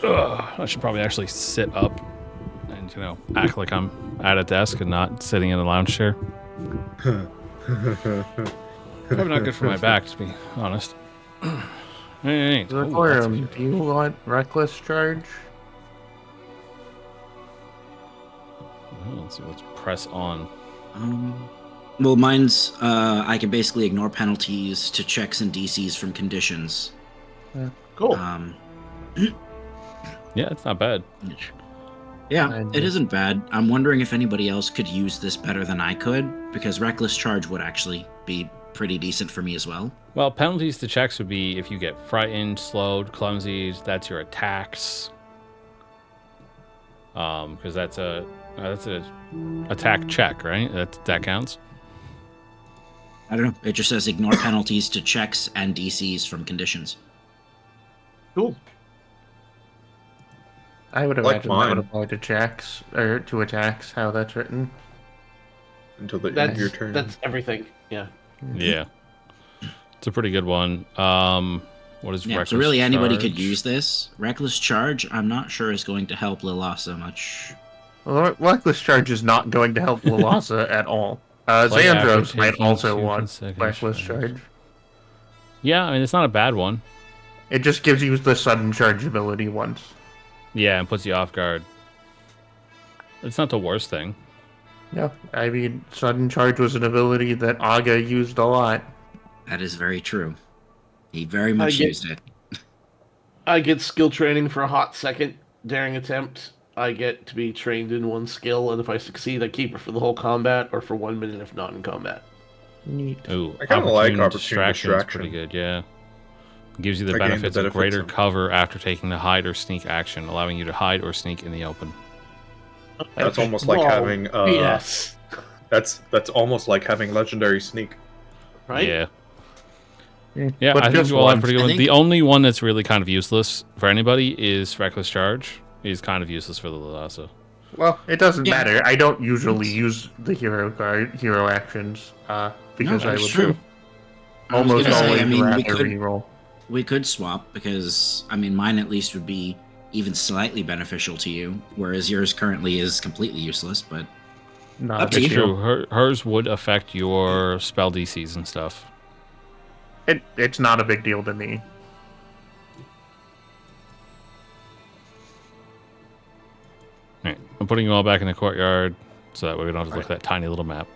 I should probably actually sit up and, act like I'm at a desk and not sitting in a lounge chair. Probably not good for my back, to be honest. Hey, Do you want reckless charge? Let's see, let's press on. Well, mine's I can basically ignore penalties to checks and DCs from conditions. Cool. Yeah, it's not bad. Yeah, it isn't bad. I'm wondering if anybody else could use this better than I could, because reckless charge would actually be pretty decent for me as well. Well, penalties to checks would be if you get frightened, slowed, clumsy. That's your attacks. Because that's a attack check, right? That counts. I don't know. It just says ignore penalties to checks and DCs from conditions. Cool. I would imagine that would apply to checks or to attacks. How that's written. Until the end of your turn. That's everything. Yeah. Yeah. It's a pretty good one. What is reckless so really charge? Anybody could use this. Reckless charge, I'm not sure is going to help Lilasa much. Well, reckless charge is not going to help Lilasa at all. Xandros might also want reckless charge. Yeah, I mean, it's not a bad one. It just gives you the sudden charge ability once. Yeah, and puts you off guard. It's not the worst thing. No, I mean, sudden charge was an ability that Aga used a lot. That is very true. He very much used it. I get skill training for a hot second daring attempt. I get to be trained in one skill, and if I succeed, I keep it for the whole combat or for 1 minute if not in combat. Neat. Ooh, I kind of like opportune distraction. It's pretty good, yeah. Gives you the benefits of greater cover after taking the hide or sneak action, allowing you to hide or sneak in the open. That's almost like having yes. That's almost like having legendary sneak. Right? Yeah. Yeah, I think you all have pretty good one. The only one that's really kind of useless for anybody is reckless charge. He's kind of useless for the Lilasa. Well, it doesn't matter. I don't usually use the hero actions, because I would almost always rather reroll. We could swap, because, I mean, mine at least would be even slightly beneficial to you, whereas yours currently is completely useless, but up to you. True. Hers would affect your spell DCs and stuff. It's not a big deal to me. Alright, I'm putting you all back in the courtyard, so that way we don't have to look at that tiny little map.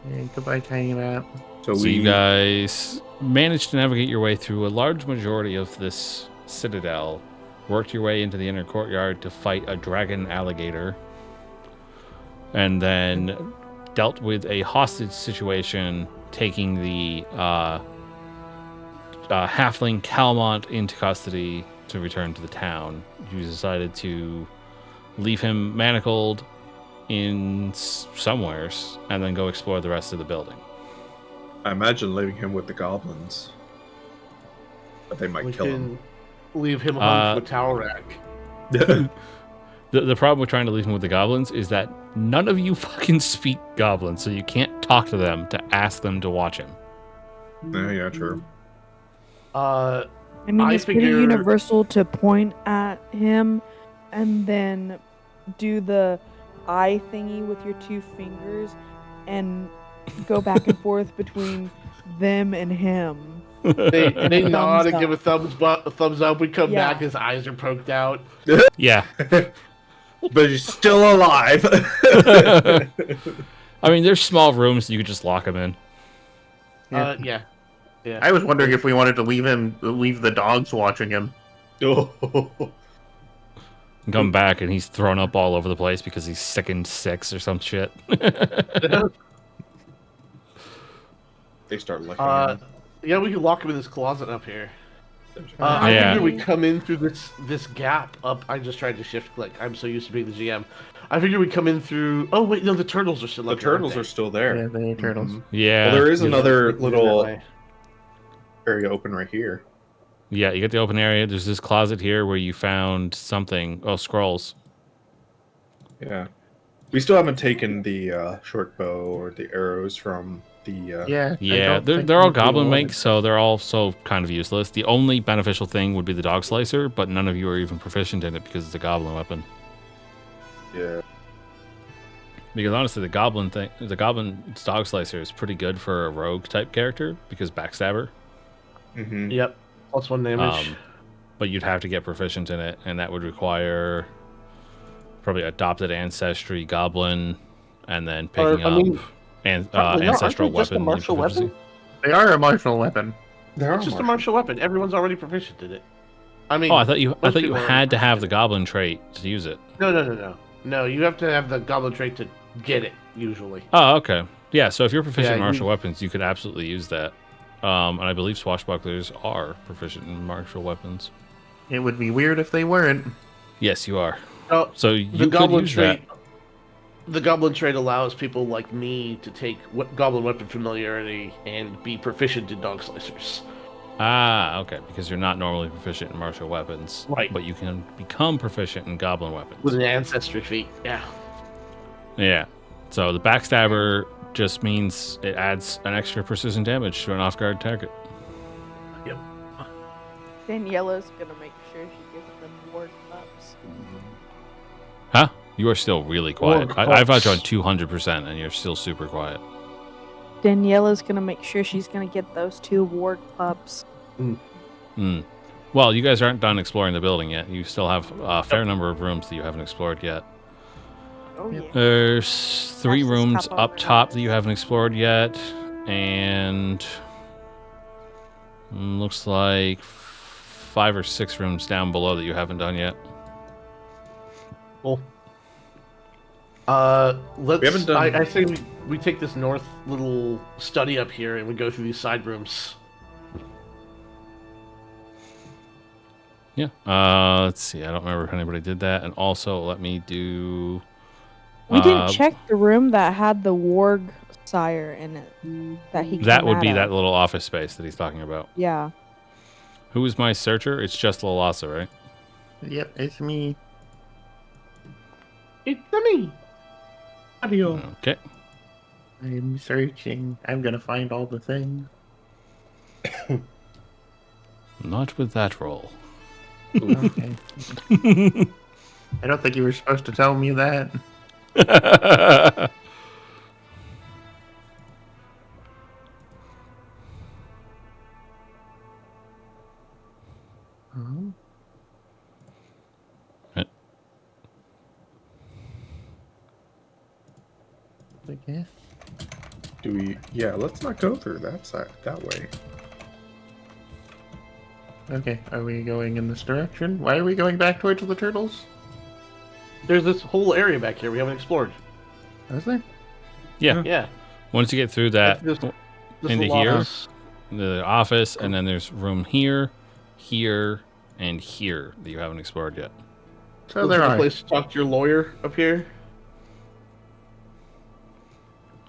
Yeah, goodbye, tiny map. So you guys managed to navigate your way through a large majority of this citadel, worked your way into the inner courtyard to fight a dragon alligator, and then dealt with a hostage situation, taking the halfling Calmont into custody to return to the town. You decided to leave him manacled in somewheres and then go explore the rest of the building. I imagine leaving him with the goblins. But they might kill him. Leave him hung to a towel rack. The problem with trying to leave him with the goblins is that none of you fucking speak goblin, so you can't talk to them to ask them to watch him. Yeah, true. I mean, it's pretty universal to point at him and then do the eye thingy with your 2 fingers and go back and forth between them and him. They nod and give a thumbs up. We come back, his eyes are poked out. Yeah. But he's still alive. I mean, there's small rooms that you could just lock him in. Yeah. I was wondering if we wanted to leave the dogs watching him. Come back and he's thrown up all over the place because he's sick and 6 or some shit. They start licking him. Yeah, we can lock him in this closet up here. I figure we come in through this gap up. I just tried to shift click. I'm so used to being the GM. I figure we come in through. Oh wait, no, the turtles are still up. The turtles are still there. Yeah, the turtles. Mm-hmm. Yeah. Well, there is another little area open right here. Yeah, you get the open area. There's this closet here where you found something. Oh, scrolls. Yeah. We still haven't taken the short bow or the arrows from They're all goblin make, so they're also kind of useless. The only beneficial thing would be the dog slicer, but none of you are even proficient in it because it's a goblin weapon. Yeah. Because honestly, the goblin's dog slicer is pretty good for a rogue type character because backstabber. Mm-hmm. Yep. +1 damage. But you'd have to get proficient in it, and that would require probably adopted ancestry goblin, and then picking ancestral weapon. Martial weapon. They are a martial weapon. It's just a martial weapon. Everyone's already proficient in it. I mean, I thought you had to have the goblin trait to use it. No, you have to have the goblin trait to get it usually. Oh, okay. Yeah, so if you're proficient in martial weapons, you could absolutely use that. And I believe swashbucklers are proficient in martial weapons. It would be weird if they weren't. Yes, you are. Oh, so you could use that. The goblin trait allows people like me to take goblin weapon familiarity and be proficient in dog slicers. Ah, okay, because you're not normally proficient in martial weapons. Right. But you can become proficient in goblin weapons. With an ancestry feat, yeah. Yeah. So the backstabber just means it adds an extra precision damage to an off-guard target. Yep. Daniela's gonna make sure she gives them ward pups. Huh? You are still really quiet. I've got you on 200%, and you're still super quiet. Daniela's gonna make sure she's gonna get those 2 ward pups. Well, you guys aren't done exploring the building yet. You still have a fair number of rooms that you haven't explored yet. Oh, yeah. There's 3 rooms up top that you haven't explored yet, and looks like 5 or 6 rooms down below that you haven't done yet. Cool. Let's. I say we take this north little study up here and we go through these side rooms. Yeah. Let's see. I don't remember if anybody did that. And also, let me do. We didn't check the room that had the warg sire in it. That would be that little office space that he's talking about. Yeah. Who is my searcher? It's just Lalasa, right? Yep, it's me. It's me. Okay. I'm searching. I'm gonna find all the things. Not with that roll. Okay. I don't think you were supposed to tell me that. Okay. Do we? Yeah, let's not go through that side that way. Okay, are we going in this direction? Why are we going back towards the turtles? There's this whole area back here we haven't explored. Is there? Yeah. Yeah. Once you get through that into here, office. the office, and then there's room here, and here that you haven't explored yet. So there are. A place to talk to your lawyer up here.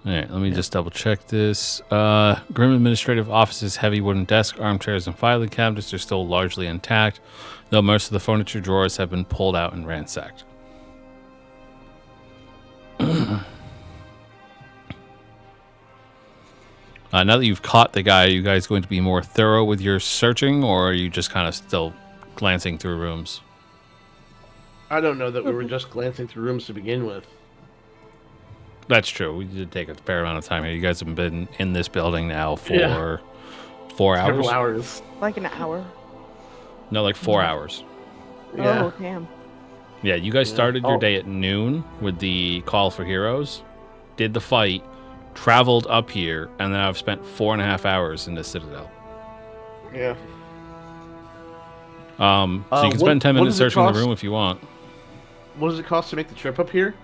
All right, let me just double check this. Grim administrative offices, heavy wooden desk, armchairs, and filing cabinets are still largely intact, though most of the furniture drawers have been pulled out and ransacked. Now that you've caught the guy, are you guys going to be more thorough with your searching, or are you just kind of still glancing through rooms? I don't know that we were just glancing through rooms to begin with. That's true. We did take a fair amount of time here. You guys have been in this building now for 4 hours? Several hours. Like an hour. No, like 4 hours. Yeah. Oh, damn. Yeah, you guys started your day at noon with the Call for Heroes, did the fight, traveled up here, and then I've spent 4.5 hours in the Citadel. Yeah. So you can spend 10 minutes searching the room if you want. What does it cost to make the trip up here?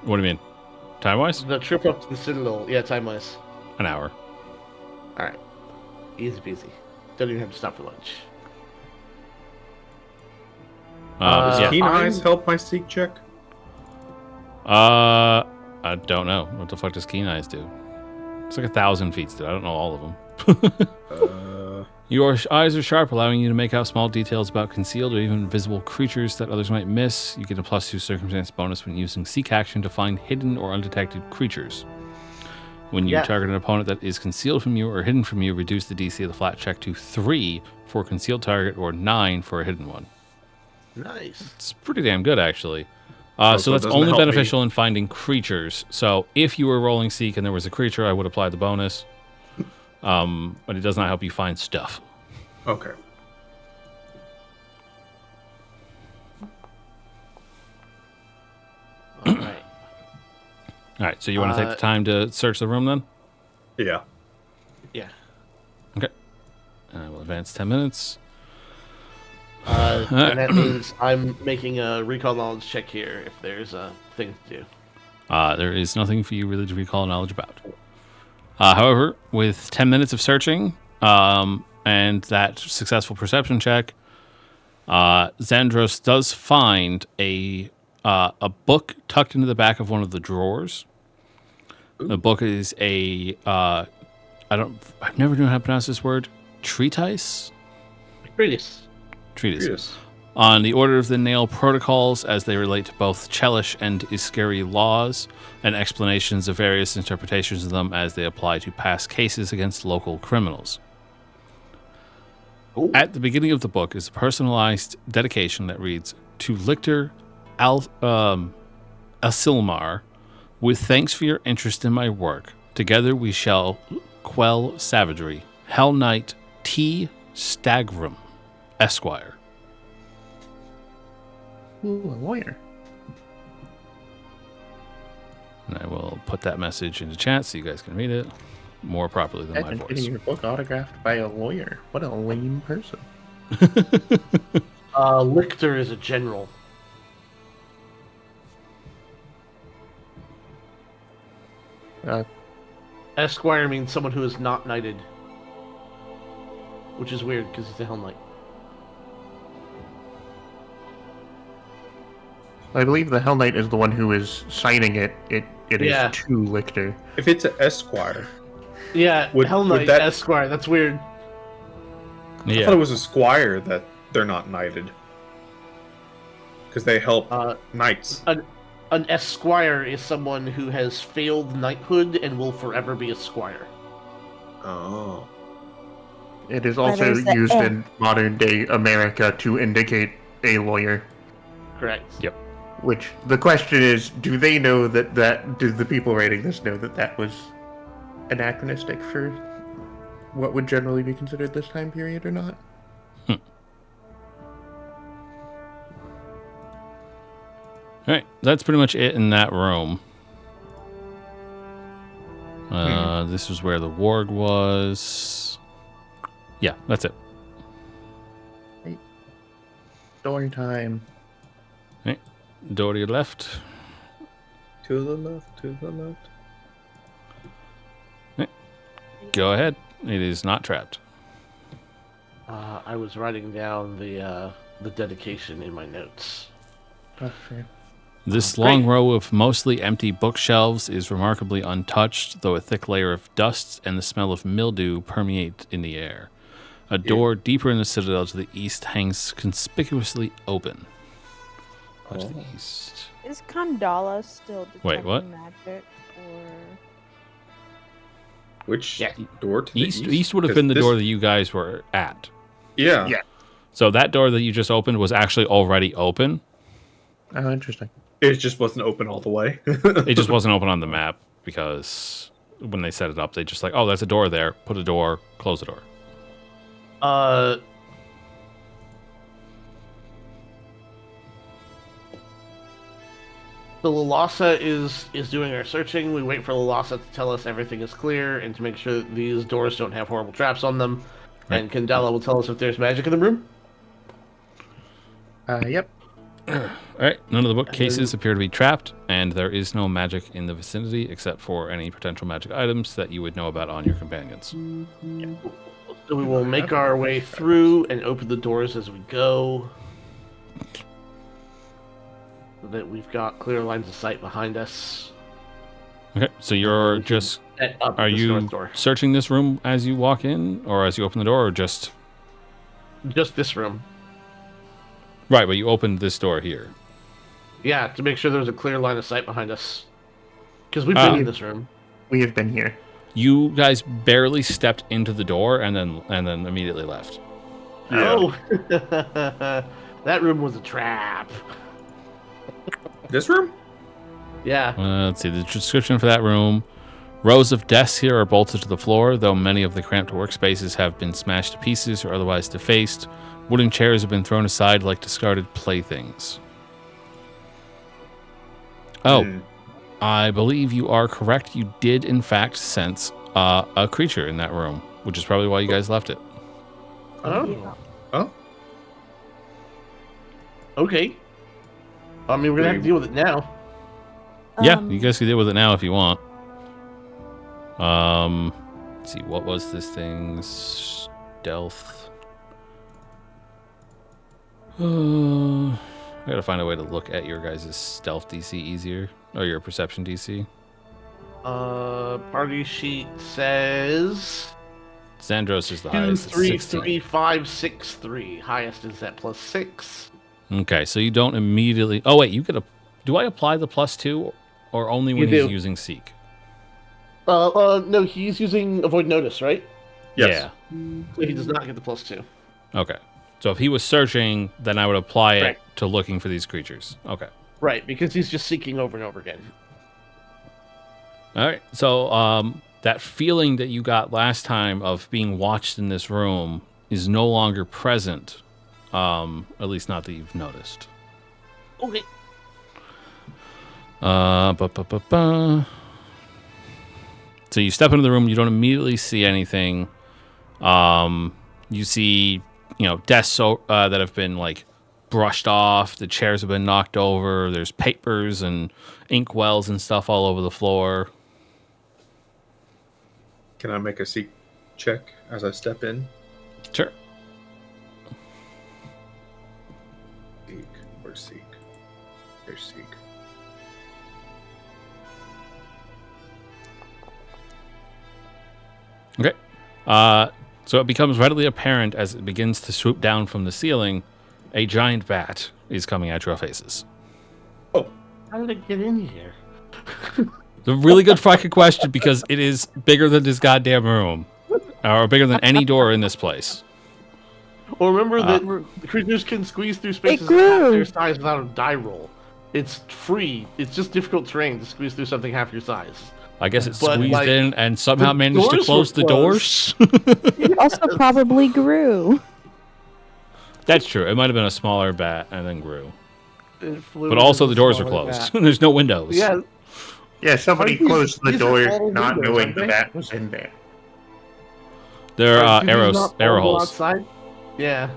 What do you mean? Time-wise? The trip up to the Citadel. Yeah, time-wise. An hour. Alright. Easy peasy. Don't even have to stop for lunch. Does Keen Eyes help my seek check? I don't know. What the fuck does Keen Eyes do? It's like 1,000 feet still. I don't know all of them. Your eyes are sharp, allowing you to make out small details about concealed or even invisible creatures that others might miss. You get a +2 circumstance bonus when using seek action to find hidden or undetected creatures. When you target an opponent that is concealed from you or hidden from you, reduce the DC of the flat check to 3 for a concealed target or 9 for a hidden one. Nice. It's pretty damn good, actually. So that's only beneficial in finding creatures. So if you were rolling Seek and there was a creature, I would apply the bonus. But it does not help you find stuff. Okay. All right. All right, so you want to take the time to search the room then? Yeah. Yeah. Okay. We'll advance 10 minutes. And that means I'm making a recall knowledge check here if there's a thing to do. There is nothing for you really to recall knowledge about. However, with 10 minutes of searching and that successful perception check, Xandros does find a book tucked into the back of one of the drawers. Ooh. The book is I've never known how to pronounce this word. Treatise? Treatise. On the Order of the Nail protocols as they relate to both Chelish and Iskari laws, and explanations of various interpretations of them as they apply to past cases against local criminals. Ooh. At the beginning of the book is a personalized dedication that reads, "To Lictor Asilmar, with thanks for your interest in my work, together we shall quell savagery. Hell Knight T. Stagrum, Esquire." Ooh, a lawyer. And I will put that message into chat so you guys can read it more properly than my voice. Getting your book autographed by a lawyer. What a lame person. Lictor is a general. Esquire means someone who is not knighted. Which is weird, because he's a Hell Knight. I believe the Hell Knight is the one who is signing it. It is to Lictor. If it's an Esquire. Yeah, Hell Knight Esquire. That's weird. Yeah. I thought it was a squire that they're not knighted. Because they help knights. An esquire is someone who has failed knighthood and will forever be a squire. Oh. It is also used in modern day America to indicate a lawyer. Correct. Yep. Which the question is, do they know that do the people writing this know that was anachronistic for what would generally be considered this time period or not? All right, that's pretty much it in that room. This is where the warg was. Yeah, that's it. Right. Door time. Right. Door to your left. To the left, to the left. Right. Go ahead. It is not trapped. I was writing down the dedication in my notes. Okay. This long row of mostly empty bookshelves is remarkably untouched, though a thick layer of dust and the smell of mildew permeate in the air. A door deeper in the citadel to the east hangs conspicuously open. To the east. Is Kandala still detecting magic, or... Which door to the east? East would have been the door that you guys were at. Yeah. So that door that you just opened was actually already open. Oh, interesting. It just wasn't open all the way. It just wasn't open on the map because when they set it up, they just like, oh, there's a door there. Put a door, close the door. So Lalasa is doing our searching. We wait for Lalasa to tell us everything is clear and to make sure that these doors don't have horrible traps on them. Right. And Kandala will tell us if there's magic in the room. Yep. All right. None of the bookcases appear to be trapped, and there is no magic in the vicinity except for any potential magic items that you would know about on your companions. Yeah. So we will make our way through and open the doors as we go, so that we've got clear lines of sight behind us. Okay. So you're just... Are you searching this room as you walk in, or as you open the door, or just... Just this room. Right, but you opened this door here. Yeah, to make sure there's a clear line of sight behind us. Because we've been in this room. we have been here. You guys barely stepped into the door and then immediately left. Yeah. Oh, that room was a trap. This room? Yeah. Let's see the description for that room. Rows of desks here are bolted to the floor, though many of the cramped workspaces have been smashed to pieces or otherwise defaced. Wooden chairs have been thrown aside like discarded playthings. Oh, I believe you are correct. You did, in fact, sense a creature in that room, which is probably why you guys left it. Oh. Oh? Okay. I mean, we're gonna have to deal with it now. Yeah, you guys can deal with it now if you want. Let's see, what was this thing? Stealth. I gotta find a way to look at your guys' stealth DC easier, or your perception DC. Party sheet says Xandros is the 2, highest. 3, 16. 3, 5, 6, 3. Highest is at +6. Okay, so you don't immediately. Oh wait, you could. Do I apply the +2, or only when You he's do. using Seek? No, he's using Avoid Notice, right? Yes. So he does not get the +2. Yeah. Okay. So if he was searching, then I would apply it Right. to looking for these creatures. Okay. Right, because he's just seeking over and over again. All right. So that feeling that you got last time of being watched in this room is no longer present. At least not that you've noticed. Okay. So you step into the room. You don't immediately see anything. You see, desks that have been like brushed off. The chairs have been knocked over. There's papers and ink wells and stuff all over the floor. Can I make a seek check as I step in? Sure. Seek. Where's seek? There's seek. Okay. So it becomes readily apparent as it begins to swoop down from the ceiling, a giant bat is coming at your faces. Oh. How did it get in here? It's a really good fucking question because it is bigger than this goddamn room. Or bigger than any door in this place. Well, remember that the creatures can squeeze through spaces grew. half their size without a die roll. It's free. It's just difficult terrain to squeeze through something half your size. I guess it But, squeezed like, in and somehow the managed to doors close were the doors. It also probably grew. That's true. It might have been a smaller bat and then grew. It flew But also into the doors are smaller closed. bat. There's no windows. Yeah, Yeah, somebody Aren't these- closed the these are door all not windows, knowing aren't the they? bat was in there. They're Are these arrows, not arrow all holes. outside? Yeah.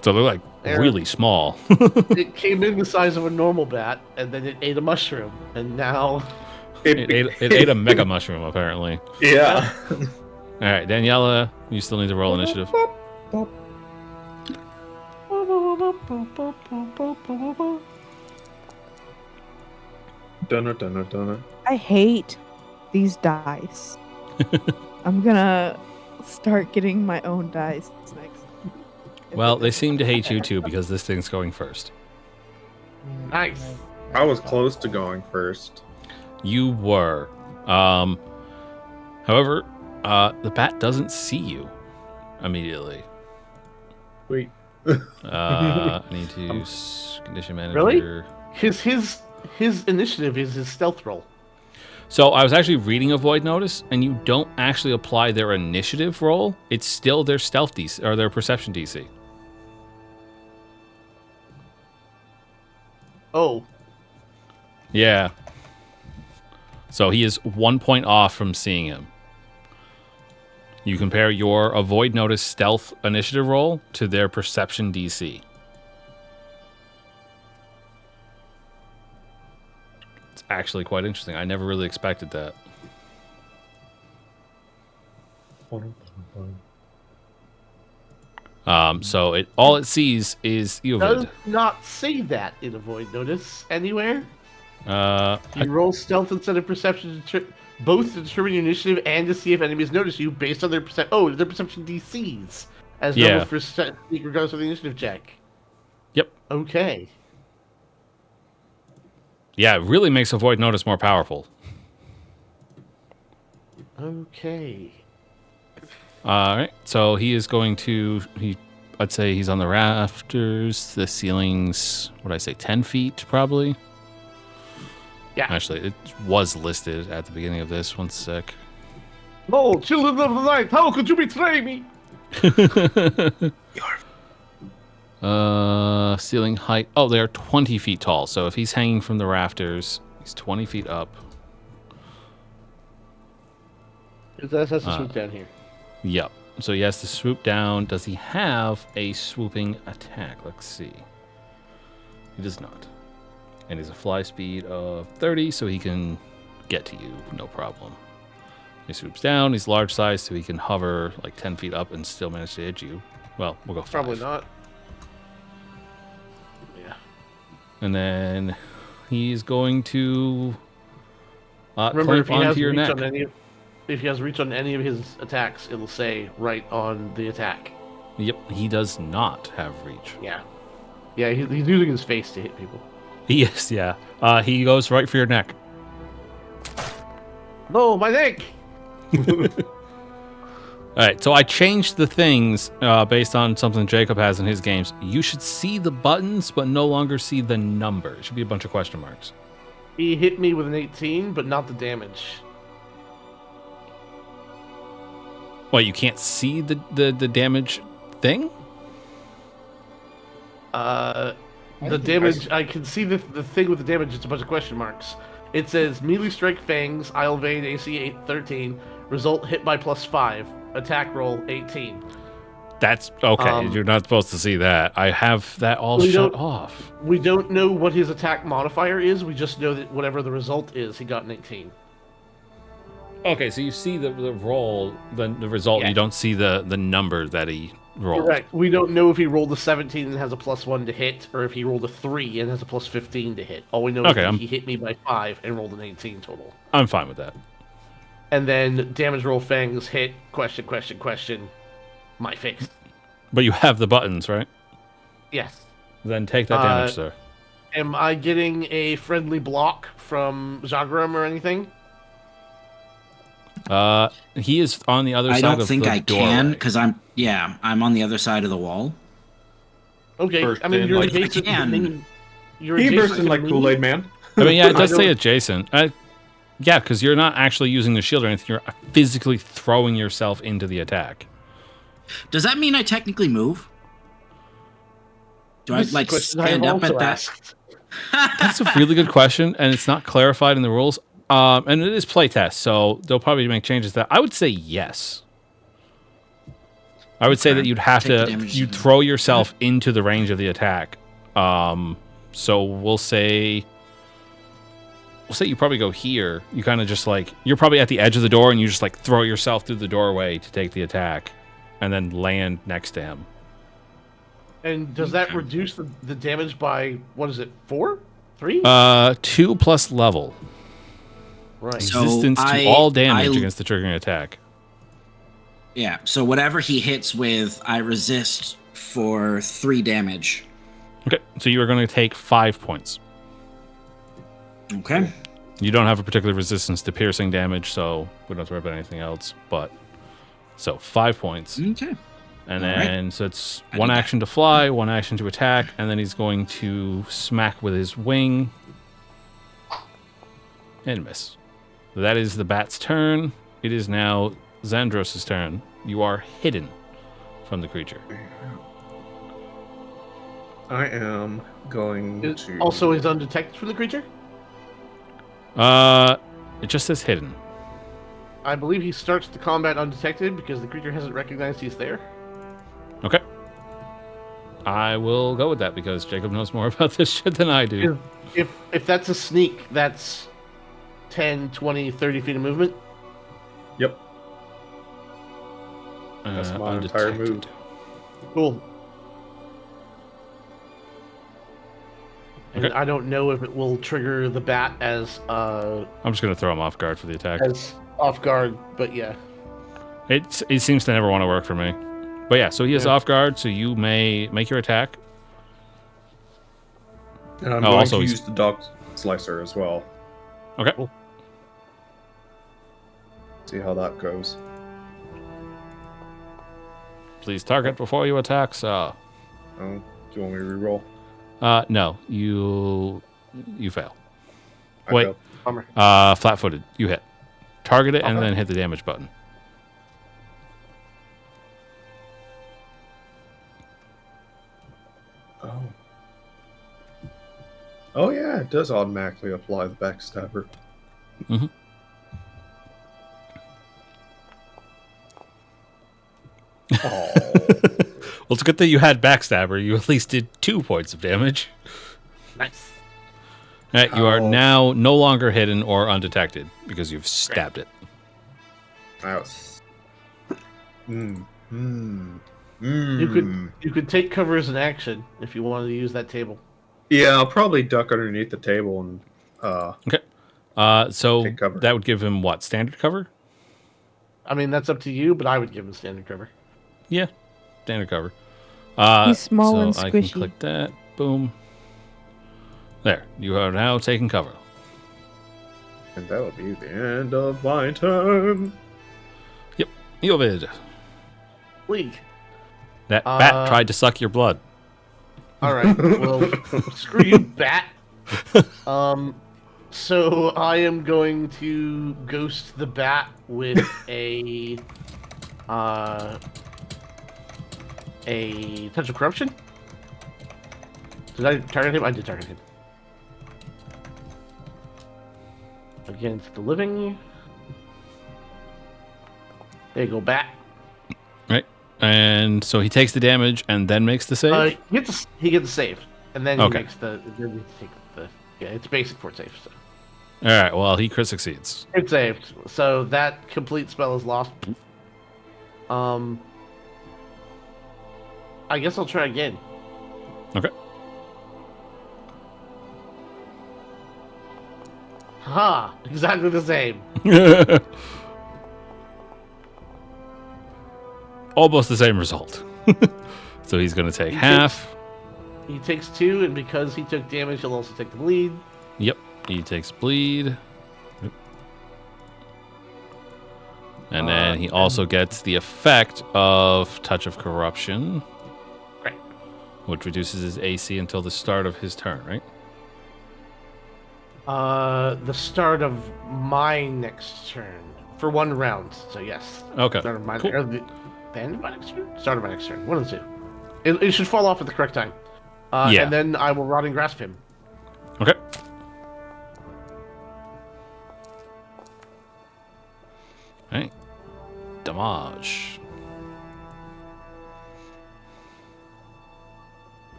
So they're like Arrow. really small. It came in the size of a normal bat, and then it ate a mushroom, and now It ate a mega mushroom, apparently. Yeah. All right, Daniela, you still need to roll initiative. Dunna. I hate these dice. I'm gonna start getting my own dice next. Well, they seem to hate you too because this thing's going first. nice. I was close to going first. You were. However, the bat doesn't see you immediately. Wait. I need to use condition manager. Really? His initiative is his stealth roll. So I was actually reading Avoid Notice, and you don't actually apply their initiative roll. It's still their stealth DC or their perception DC. Oh, Yeah. So he is 1 point off from seeing him. You compare your Avoid Notice stealth initiative roll to their perception DC. It's actually quite interesting. I never really expected that. So all it sees is does Uvid. not say that in Avoid Notice anywhere. I- You roll stealth instead of perception, both to determine your initiative and to see if enemies notice you based on their their perception DCs as Yeah. normal for regardless of the initiative check. Yep. Okay. Yeah, it really makes Avoid Notice more powerful. Okay. All right. So he is going to. I'd say he's on the rafters. The ceiling's, what did I say, 10 feet probably? Yeah. Actually, it was listed at the beginning of this. One sec. No, children of the night, how could you betray me? Ceiling height. Oh, they are 20 feet tall. So if he's hanging from the rafters, he's 20 feet up. That's a swoop down here. Yep. So he has to swoop down. Does he have a swooping attack? Let's see. He does not. And he's a fly speed of 30, so he can get to you, no problem. He swoops down. He's large size, so he can hover like 10 feet up and still manage to hit you. Well, we'll go 5. Probably not. Yeah. And then he's going to Remember, if he onto has your reach neck. on if he has reach on any of his attacks, it'll say right on the attack. Yep, he does not have reach. Yeah. Yeah, he's using his face to hit people. Yes, yeah. He goes right for your neck. No, my neck! All right, so I changed the things based on something Jacob has in his games. You should see the buttons, but no longer see the number. It should be a bunch of question marks. He hit me with an 18, but not the damage. What, you can't see the damage thing? The damage, I can see the thing with the damage, it's a bunch of question marks. It says melee strike fangs, I'll evade AC 13, result hit by +5, attack roll 18. That's okay. You're not supposed to see that. I have that all shut off. We don't know what his attack modifier is. We just know that whatever the result is, he got an 18. Okay, so you see the roll, the result. Yeah. You don't see the number that he rolled. Correct. We don't know if he rolled a 17 and has a +1 to hit, or if he rolled a 3 and has a +15 to hit. All we know is that he hit me by 5 and rolled an 18 total. I'm fine with that. And then damage roll fangs hit, question, my face. But you have the buttons, right? Yes. Then take that damage, sir. Am I getting a friendly block from Zagram or anything? He is on the other side of the doorway. I don't think I can, because I'm on the other side of the wall. Okay, Burst I mean, in you're like- adjacent. He burst in like Kool-Aid Man. I mean, yeah, it does say adjacent. Yeah, because you're not actually using the shield or anything. You're physically throwing yourself into the attack. Does that mean I technically move? Do I like stand up at that? That's a really good question, and it's not clarified in the rules. And it is playtest, so they'll probably make changes to that. I would say yes. I would say that you'd have you'd throw yourself into the range of the attack. So we'll say you probably go here. You kind of just like, you're probably at the edge of the door and you just like throw yourself through the doorway to take the attack and then land next to him. And does that reduce the damage by, what is it, 4? 3? 2 plus level. Right. Resistance to all damage against the triggering attack. Yeah, so whatever he hits with, I resist for 3 damage. Okay, so you are going to take 5 points. Okay. You don't have a particular resistance to piercing damage, so we don't have to worry about anything else. But so 5 points. Okay. And then so it's 1 action to fly, 1 action to attack, and then he's going to smack with his wing and miss. That is the bat's turn. It is now Xandros' turn. You are hidden from the creature. I am going to... Also is undetected from the creature? It just says hidden. I believe he starts the combat undetected because the creature hasn't recognized he's there. Okay. I will go with that because Jacob knows more about this shit than I do. If that's a sneak, that's 10, 20, 30 feet of movement? Yep. That's my entire move. Cool. And Okay. I don't know if it will trigger the bat as I'm just going to throw him off guard for the attack. as off guard, but yeah. It seems to never want to work for me. But yeah, so he is off guard, so you may make your attack. And I'm going to use the dog slicer as well. Okay. Cool. See how that goes. Please target before you attack, sir. Oh, do you want me to reroll? No, you fail. I Wait, failed. Bummer. flat-footed. You hit. Target it and Okay. then hit the damage button. Oh. Oh yeah, it does automatically apply the backstabber. Mm-hmm. Oh. Well, it's a good thing you had backstabber. You at least did 2 points of damage. Nice. All right, you are Ow. now no longer hidden or undetected because you've stabbed it. You could take cover as an action if you wanted to use that table. Yeah, I'll probably duck underneath the table and Okay. So Take cover. that would give him what? Standard cover? I mean, that's up to you, but I would give him standard cover. Yeah, standard cover. He's small so and I can squishy. click that. Boom. There. You are now taking cover. and that'll be the end of my turn. Yep. Yovid. League. That bat tried to suck your blood. All right. Well, screw you, bat. So I am going to ghost the bat with a touch of corruption. Did I target him? I did target him. Against the living. There you go, bat. Right. And so he takes the damage and then makes the save? He gets a save, and then Okay. he makes the. Yeah, it's basic for save. So. All right. Well, he crit succeeds. It's saved, so that complete spell is lost. I guess I'll try again. Okay. Ha! Exactly the same. Almost the same result. So he's going to take half. He takes 2, and because he took damage, he'll also take the bleed. Yep. He takes bleed. And then he also gets the effect of Touch of Corruption. Right. Which reduces his AC until the start of his turn, right? The start of my next turn. For 1 round, so yes. Okay. Start of my, Cool. or the end of my next turn? Start of my next turn. 1 of the 2. It should fall off at the correct time. Yeah. And then I will Rotting Grasp him. Okay. Alright. Damage.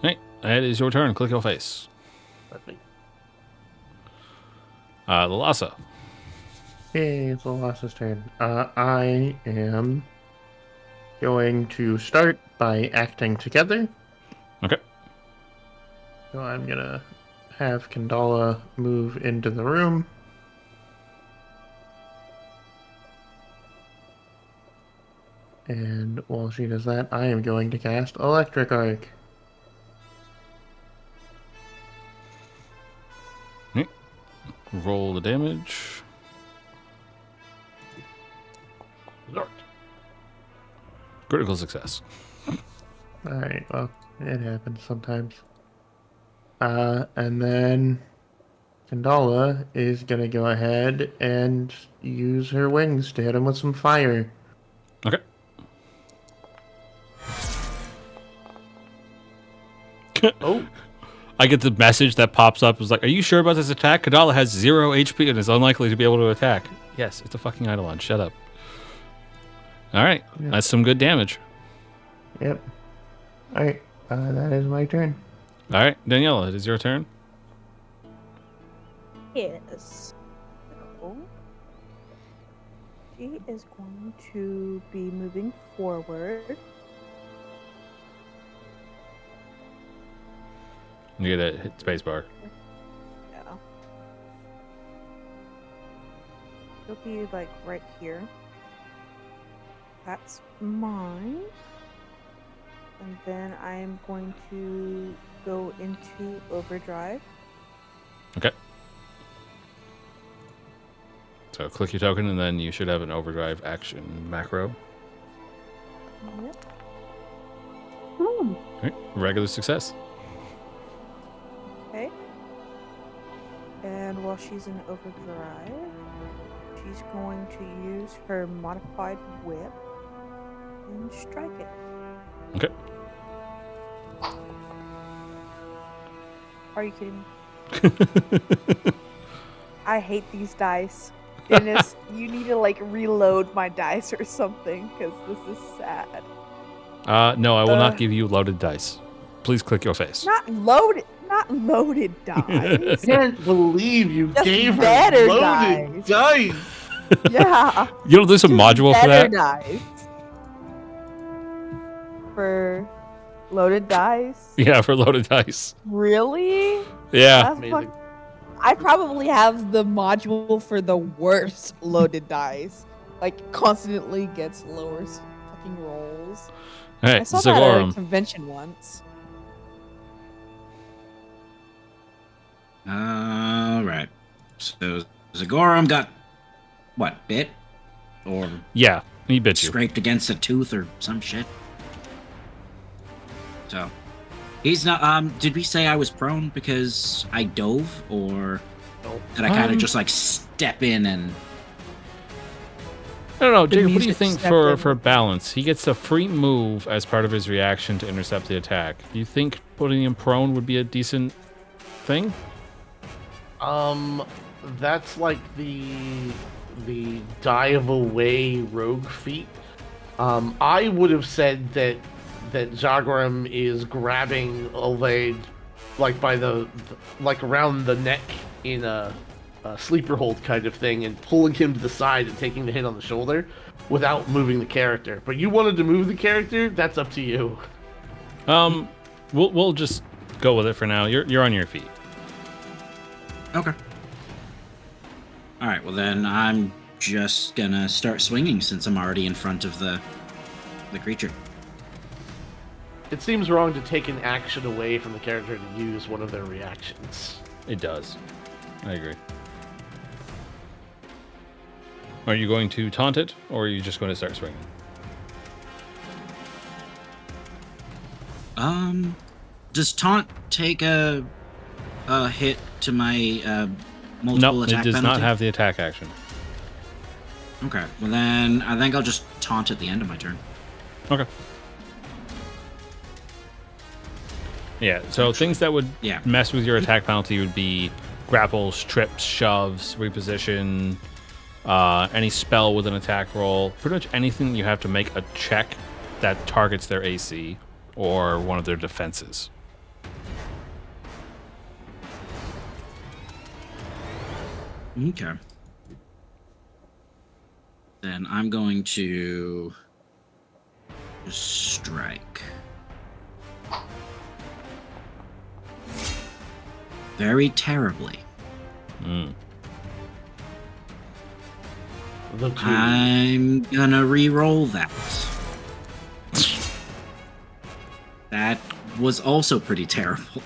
Alright, that is your turn. Click your face. That's me. Lalasa. Okay, it's Lalassa's turn. I am going to start by acting together. Okay. So I'm gonna have Kandala move into the room. And while she does that, I am going to cast Electric Arc. Roll the damage. Zort. Critical success. Alright, well, it happens sometimes. And then Kandala is gonna go ahead and use her wings to hit him with some fire. Okay. Oh. I get the message that pops up. It's like, are you sure about this attack? Kadala has 0 HP and is unlikely to be able to attack. Yes, it's a fucking Eidolon. Shut up. All right. Yeah. That's some good damage. Yep. Alright, that is my turn. All right, Daniela, it is your turn. Yes. So, she is going to be moving forward. You get to hit spacebar. Yeah. She'll be like right here. That's mine. And then I'm going to go into overdrive. Okay. So click your token, and then you should have an overdrive action macro. Yep. All right, regular success. Okay. And while she's in overdrive, she's going to use her modified whip and strike it. Okay. Are you kidding me? I hate these dice. Dennis, you need to like reload my dice or something because this is sad. No, I will not give you loaded dice. Please click your face. Not loaded dice. I can't believe you Just gave her better loaded dice. Yeah. You know, there's a module for Better that. dice. For loaded dice. Yeah, for loaded dice. Really? Yeah. That's Amazing. I probably have the module for the worst loaded dice. Like, constantly gets lower fucking rolls. All I right, saw that at a Zagorum. convention once. All right. So Zagorum got what, bit or Yeah, he bit you. scraped against a tooth or some shit. So he's not. Did we say I was prone because I dove, or No. did I kind of just like step in and? I don't know, The Jacob, what do you music think stepped in. for balance? He gets a free move as part of his reaction to intercept the attack. Do you think putting him prone would be a decent thing? That's like the dive away rogue feat. I would have said that Zagorum is grabbing Ovaid like by the like around the neck in a sleeper hold kind of thing and pulling him to the side and taking the hit on the shoulder without moving the character. But you wanted to move the character, that's up to you. We'll just go with it for now. You're on your feet. Okay. All right. Well, then I'm just gonna start swinging since I'm already in front of the creature. It seems wrong to take an action away from the character to use one of their reactions. It does. I agree. Are you going to taunt it, or are you just going to start swinging? Does taunt take a hit to my multiple Nope, attack it does penalty? not have the attack action. Okay. Well, then I think I'll just taunt at the end of my turn. Okay. Yeah, so things that would Yeah. mess with your attack penalty would be grapples, trips, shoves, reposition, any spell with an attack roll, pretty much anything you have to make a check that targets their AC or one of their defenses. Okay. Then I'm going to strike. Very terribly. The two. I'm gonna re-roll that. That was also pretty terrible.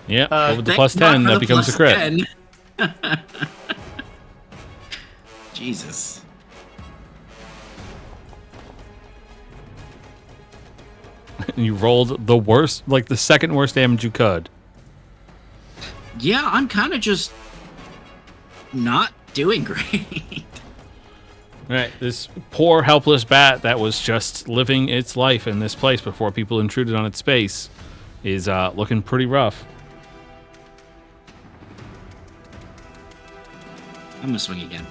Yeah, over the Thank plus God 10, for that the becomes a plus crit. 10. Jesus. And you rolled the worst, like the second worst damage you could. Yeah, I'm kind of just not doing great. Right, this poor helpless bat that was just living its life in this place before people intruded on its space is looking pretty rough. I'm gonna swing again.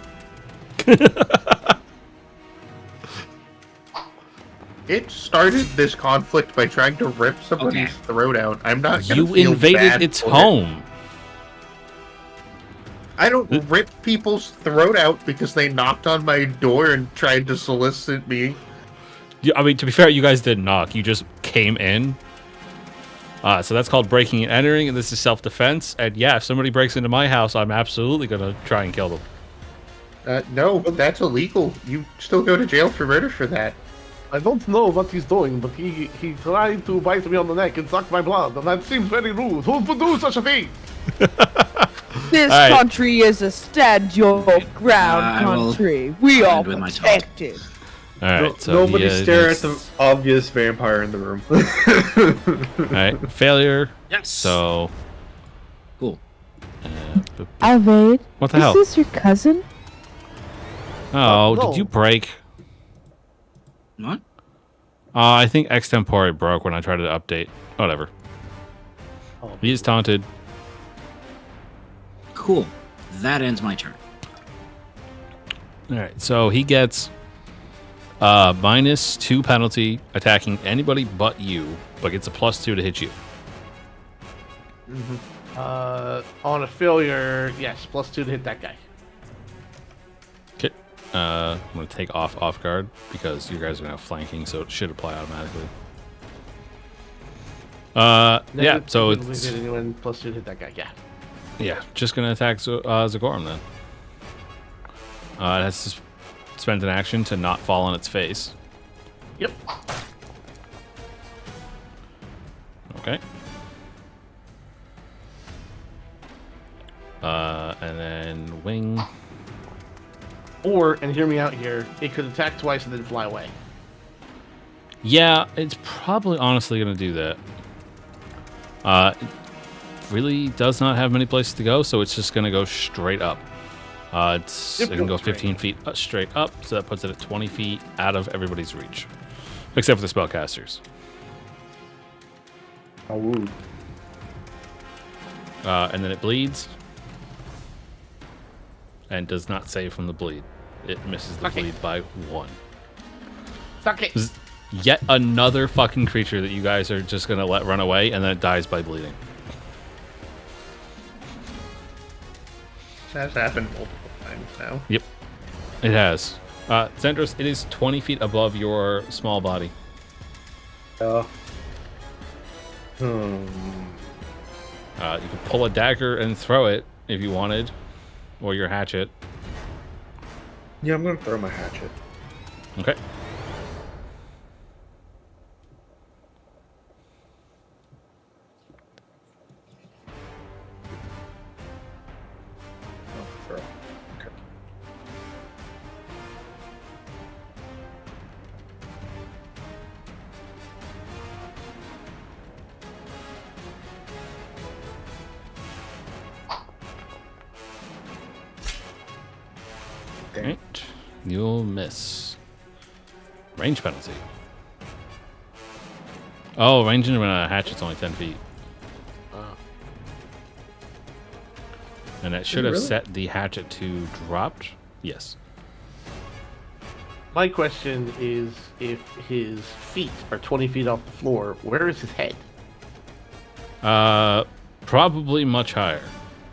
It started this conflict by trying to rip somebody's Okay. throat out. I'm not gonna You feel invaded bad its for it. home. I don't rip people's throat out because they knocked on my door and tried to solicit me. I mean, to be fair, you guys didn't knock. You just came in. So that's called breaking and entering, and this is self-defense. And yeah, if somebody breaks into my house, I'm absolutely going to try and kill them. No, that's illegal. You still go to jail for murder for that. I don't know what he's doing, but he tried to bite me on the neck and suck my blood, and that seems very rude. Who would do such a thing? This right. country is a stand your ground country. We all with my protected. All right. So Nobody stare at the obvious vampire in the room. All right. Failure. Yes. So. Cool. Alvade, What the hell? Is this your cousin? Oh, no. did you break? What? I think extempore broke when I tried to update. Whatever. Oh, He is taunted. Cool. That ends my turn. All right. So he gets -2 penalty attacking anybody but you, but gets a +2 to hit you. On a failure, yes, +2 to hit that guy. Okay. I'm gonna take off guard because you guys are now flanking, so it should apply automatically. Yeah. So it's anyone +2 to hit that guy. Yeah. just gonna attack Zagorum then. It has to spend an action to not fall on its face. Yep. Okay. And then wing. Or, and hear me out here, it could attack twice and then fly away. Yeah, it's probably honestly going to do that. It really does not have many places to go, so it's just going to go straight up. It can go 15 feet straight up, so that puts it at 20 feet out of everybody's reach. Except for the spellcasters. Oh, And then it bleeds. And does not save from the bleed. It misses the bleed by 1. Suck it. Yet another fucking creature that you guys are just gonna let run away, and then it dies by bleeding. That's happened multiple times now. Yep, it has. Zandros, it is 20 feet above your small body. Hmm. You could pull a dagger and throw it if you wanted, or your hatchet. Yeah, I'm gonna throw my hatchet. Okay. Oh, throw. Okay. Damn. Right. You'll miss. Range penalty. Oh, ranging when a hatchet's only 10 feet. And that should have really? set the hatchet to dropped. Yes. My question is, if his feet are 20 feet off the floor, where is his head? Probably much higher.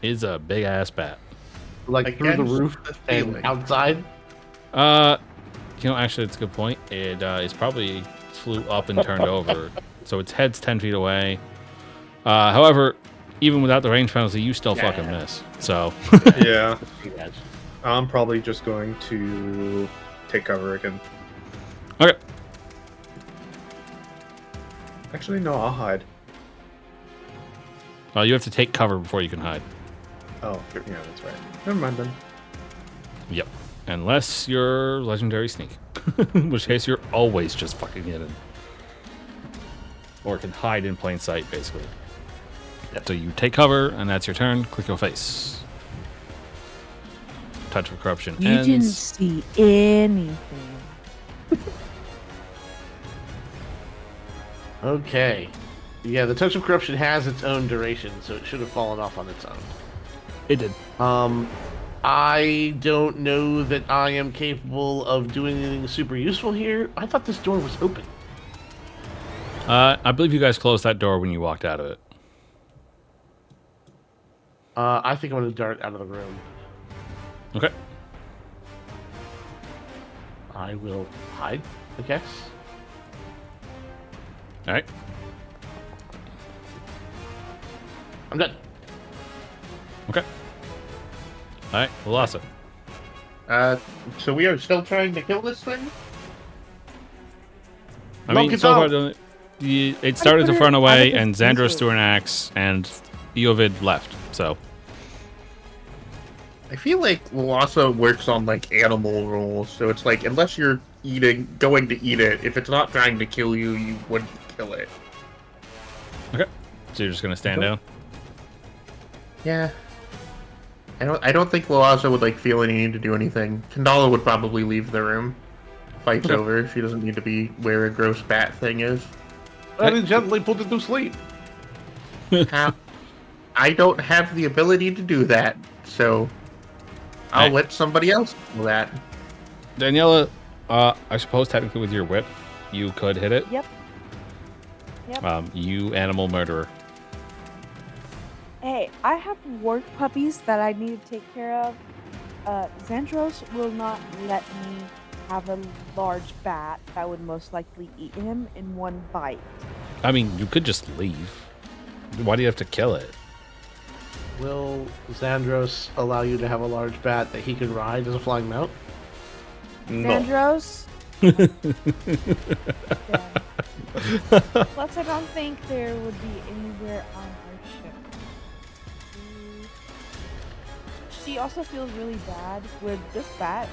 It's a big ass bat. Like through the Against roof the and ceiling. outside? Actually, it's a good point. It is probably flew up and turned over, so its head's 10 feet away. However, even without the range penalty, you still fucking miss. So. Yeah. I'm probably just going to take cover again. Okay. Actually, no, I'll hide. You have to take cover before you can hide. Oh, yeah, that's right. Never mind then. Yep. Unless you're legendary sneak, in which case you're always just fucking hidden, or can hide in plain sight, basically. Yep. So you take cover, and that's your turn. Click your face. Touch of corruption You ends. didn't see anything. Okay. Yeah, the touch of corruption has its own duration, so it should have fallen off on its own. It did. I don't know that I am capable of doing anything super useful here. I thought this door was open. I believe you guys closed that door when you walked out of it. I think I'm going to dart out of the room. Okay. I will hide, I guess. All right. I'm done. Okay. All right. Velasa. So we are still trying to kill this thing? I mean, it's so far, out. it started to run away, and Xandros threw an axe, and Eovid left. So, I feel like Lhasa works on like animal rules, so it's like unless you're going to eat it, if it's not trying to kill you, you wouldn't kill it. Okay. So you're just gonna stand down? Yeah. I don't think Lhasa would like feel any need to do anything. Kandala would probably leave the room. Fight's over. She doesn't need to be where a gross bat thing is. I mean, gently put it to sleep. I don't have the ability to do that, so I'll let somebody else do that. Daniela, I suppose technically with your whip, you could hit it. Yep. You animal murderer. Hey, I have work puppies that I need to take care of. Xandros will not let me have a large bat that would most likely eat him in one bite. I mean, you could just leave. Why do you have to kill it? Will Xandros allow you to have a large bat that he can ride as a flying mount? Xandros? Plus, I don't think there would be anywhere on our ship. She also feels really bad with this bat.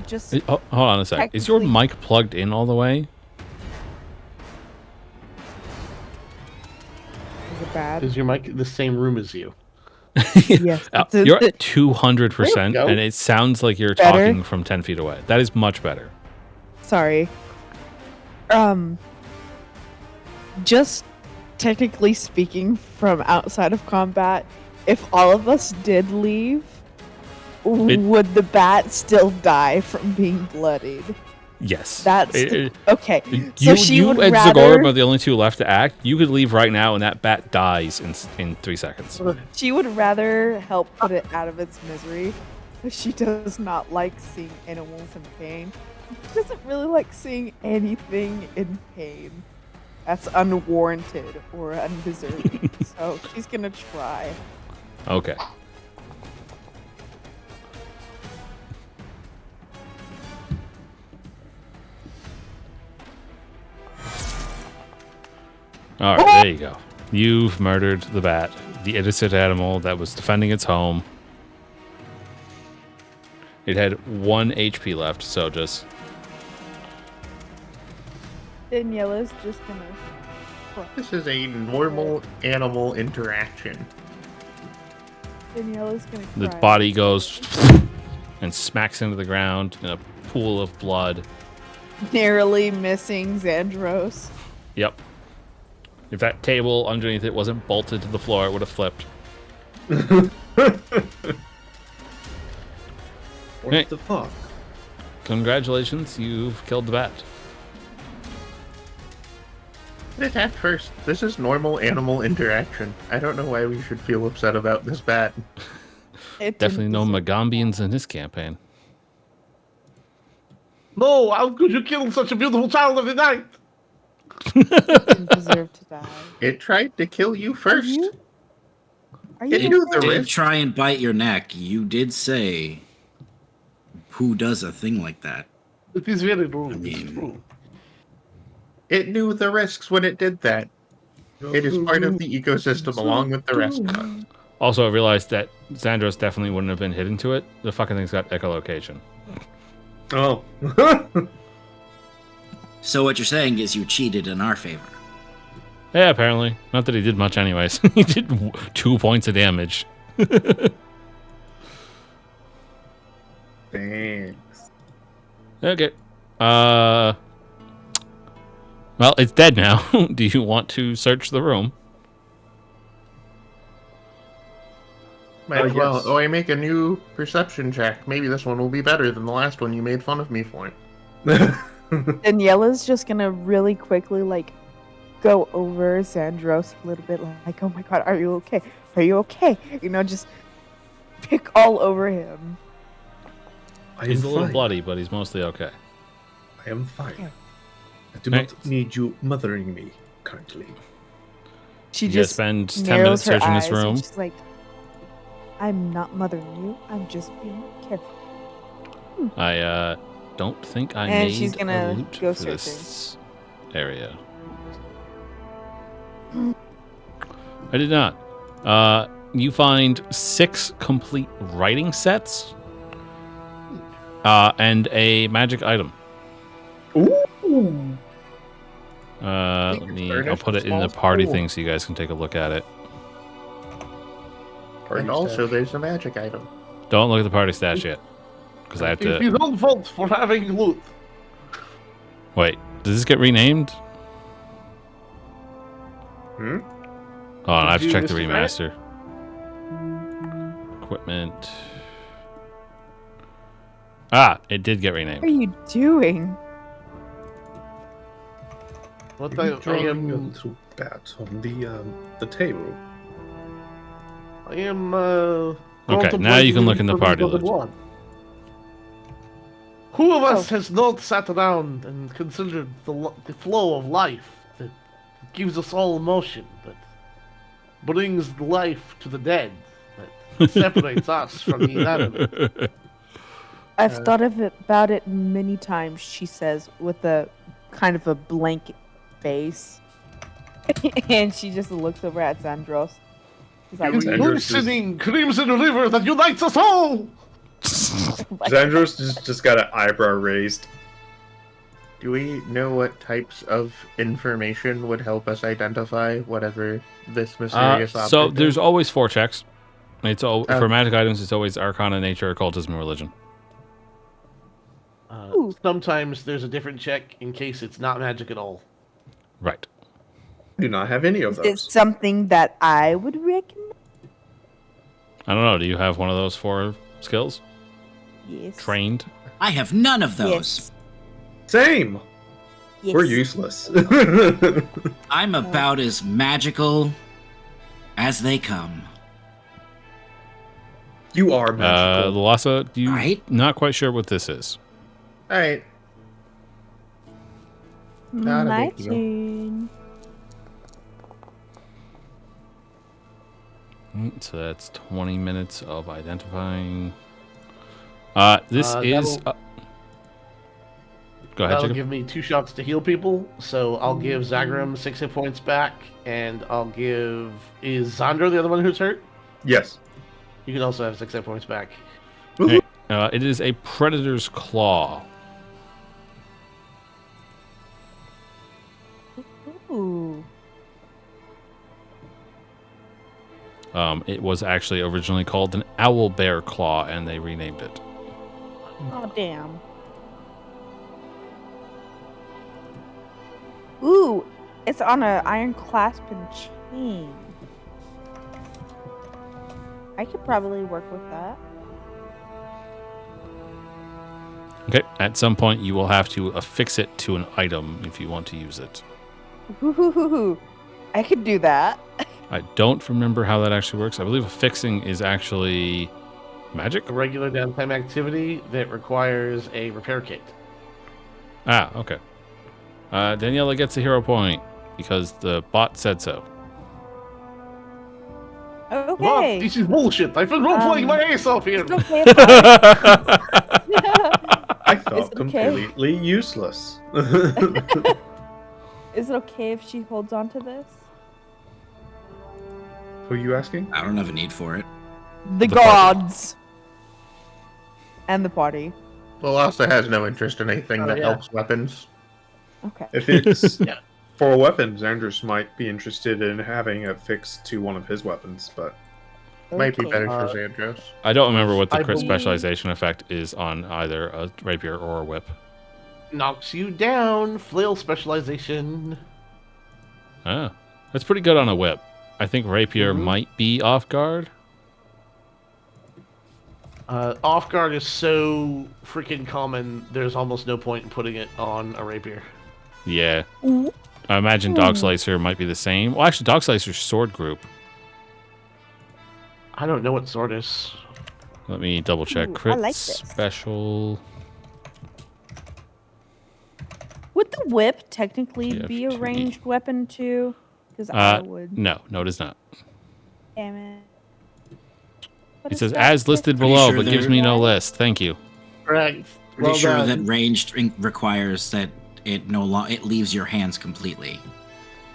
Just hold on a sec. Is your mic plugged in all the way? Is it bad? Is your mic in the same room as you? Yes. You're at 200%, and it sounds like you're talking from 10 feet away. That is much better. Sorry. Just technically speaking, from outside of combat, if all of us did leave, would the bat still die from being bloodied? Yes. That's okay. So you and Zagorum are the only two left to act. You could leave right now, and that bat dies in 3 seconds. She would rather help put it out of its misery. She does not like seeing animals in pain. She doesn't really like seeing anything in pain. That's unwarranted or undeserving. So she's gonna try. Okay. All right, there you go. You've murdered the bat, the innocent animal that was defending its home. It had 1 HP left, so just... Daniela's just gonna... This is a normal animal interaction. Daniela's gonna cry. The body goes and smacks into the ground in a pool of blood. Narrowly missing Xandros. Yep. If that table underneath it wasn't bolted to the floor, it would have flipped. What the fuck? Congratulations, you've killed the bat. It attacked first. This is normal animal interaction. I don't know why we should feel upset about this bat. Definitely no Magambians in this campaign. No, how could you kill such a beautiful child of the night? It didn't deserve to die. It tried to kill you first. Are you It knew the Did risk. try and bite your neck. You did say, who does a thing like that? It is very true. I mean- It's true. It knew the risks when it did that. It is part of the ecosystem along with the rest of us. Also, I realized that Xandros definitely wouldn't have been hidden to it. The fucking thing's got echolocation. Oh. So what you're saying is you cheated in our favor. Yeah, apparently. Not that he did much anyways. He did 2 points of damage. Thanks. Okay. Well, it's dead now. Do you want to search the room? Might as well. yes. Oh, I make a new perception check. Maybe this one will be better than the last one you made fun of me for. Daniela's just gonna really quickly, like, go over Xandros a little bit, like, oh my god, are you okay? Are you okay? You know, just pick all over him. He's a little fine. bloody, but he's mostly okay. I am fine. Okay. I do Right. not need you mothering me currently. She You just spend 10 narrows minutes her searching this eyes and room. she's like, I'm not mothering you, I'm just being careful. I don't think I And made she's gonna a loot go for this area. I did not. you find 6 complete writing sets and a magic item. Ooh. I'll put it in the party thing so you guys can take a look at it. And also, there's a magic item. Don't look at the party stats yet, because I have to. If you don't vote for having loot. Wait, does this get renamed? Oh, I have to check the remaster. Equipment. It did get renamed. What are you doing? What I I am a am. little bat on the table. I am. Okay, now you can look in the party list. Who of us has not sat around and considered the flow of life that gives us all emotion, that brings life to the dead, that separates us from the inanimate? I've thought about it many times, she says, with a kind of a blank face. And she just looks over at Xandros. She's like, Glistening crimson river that unites us all! Xandros just got an eyebrow raised. Do we know what types of information would help us identify whatever this mysterious object So is? there's always 4 checks. It's for magic items. It's always Arcana, Nature, Occultism, Religion. Sometimes there's a different check in case it's not magic at all. Right. I do not have any of is those. it something that I would recommend? I don't know. Do you have one of those 4 skills? Yes. Trained? I have none of those. Yes. Same. Yes. We're useless. I'm about as magical as they come. You are magical. Lhasa, Right? Not quite sure what this is. Alright. Not a My big deal. turn. So that's 20 minutes of identifying. This is. Go ahead, That'll Jacob. give me 2 shots to heal people, so I'll give Zagram 6 hit points back, and I'll give... Is Zandro the other one who's hurt? Yes. You can also have 6 hit points back. Hey, it is a predator's claw. Ooh. It was actually originally called an owl bear claw, and they renamed it. Oh, damn. Ooh, it's on an iron clasp and chain. I could probably work with that. Okay. At some point, you will have to affix it to an item if you want to use it. Ooh, I could do that. I don't remember how that actually works. I believe affixing is actually magic. A regular downtime activity that requires a repair kit. Okay. Daniela gets a hero point because the bot said so. Okay. What? This is bullshit. I've been role-playing my ass off here. It's okay if I felt Is it okay? completely useless. Is it okay if she holds on to this? Who are you asking? I don't have a need for it. The The gods. And the party. Well, Lhasa has no interest in anything that yeah. helps weapons. Okay. If it's Yeah. for a weapon, Xandros might be interested in having it fixed to one of his weapons, but Might be Okay. better for Xandros. I don't remember what the I crit believe- specialization effect is on either a rapier or a whip. Knocks you down. Flail specialization. That's pretty good on a whip. I think rapier might be off guard. Off guard is so freaking common, there's almost no point in putting it on a rapier. Yeah. I imagine Dog Slicer might be the same. Well, actually, Dog Slicer's sword group. I don't know what sword is. Let me double check. Ooh, Crit I like this. special. Would the whip technically Yeah, be a 15. ranged weapon too? Because I would. No, it is not. Damn it. What It is says that? as listed Pretty below, sure but gives they're- me no list. Thank you. Right. Pretty Well sure done. that ranged requires that it it leaves your hands completely.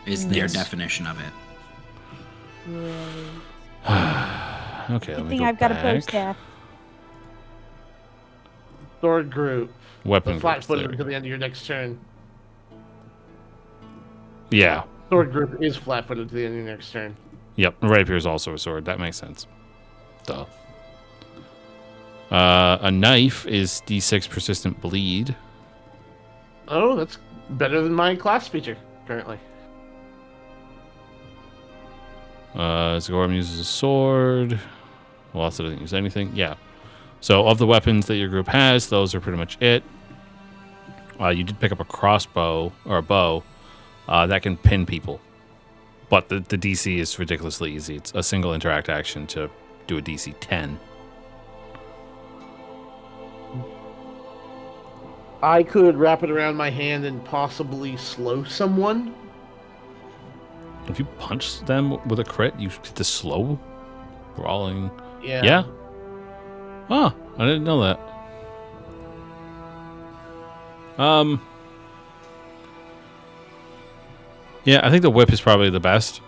Is their Yes. definition of it. Right. Okay, let me go I've got a bow back. staff. Sword group. Weapon flat-footed groups, until the end of your next turn. Yeah. Sword group is flat-footed to the end of your next turn. Yep. Rapier is also a sword. That makes sense. Duh. A knife is D6 persistent bleed. Oh, that's better than my class feature currently. Zagorm uses a sword. Lots doesn't use anything. Yeah. So of the weapons that your group has, those are pretty much it. You did pick up a crossbow or a bow that can pin people, but the DC is ridiculously easy. It's a single interact action to do a DC 10. I could wrap it around my hand and possibly slow someone. If you punch them with a crit, you get the slow brawling. Yeah. Yeah. Oh, I didn't know that. Yeah, I think the whip is probably the best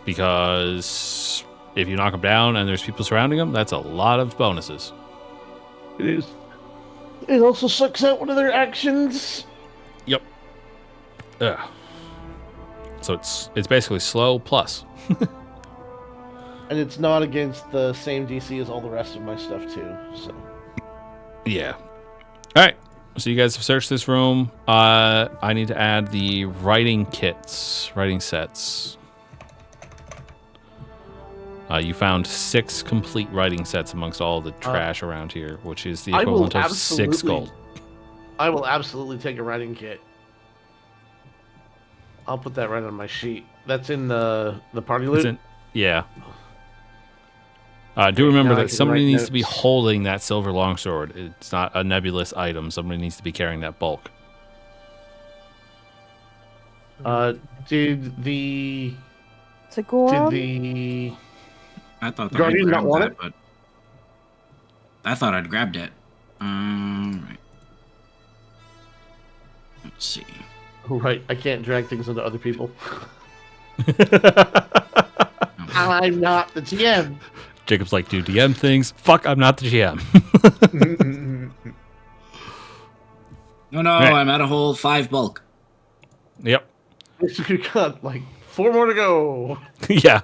because if you knock them down and there's people surrounding them, that's a lot of bonuses. It is. It also sucks out one of their actions. Yep. Ugh. So it's basically slow plus. And it's not against the same DC as all the rest of my stuff too. So. Yeah. All right. So you guys have searched this room. I need to add the writing sets. You found 6 complete writing sets amongst all the trash around here, which is the equivalent of 6 gold. I will absolutely take a writing kit. I'll put that right on my sheet. That's in the party loot? Yeah. Do remember that somebody needs to be holding that silver longsword. It's not a nebulous item. Somebody needs to be carrying that bulk. Did the I thought that Guardian not want it? But I thought I'd grabbed it. Right. Let's see. Right, I can't drag things into other people. I'm not the GM. Jacob's like, do DM things? Fuck, I'm not the GM. No, right. I'm at a whole 5 bulk. Yep. You got like 4 more to go. Yeah.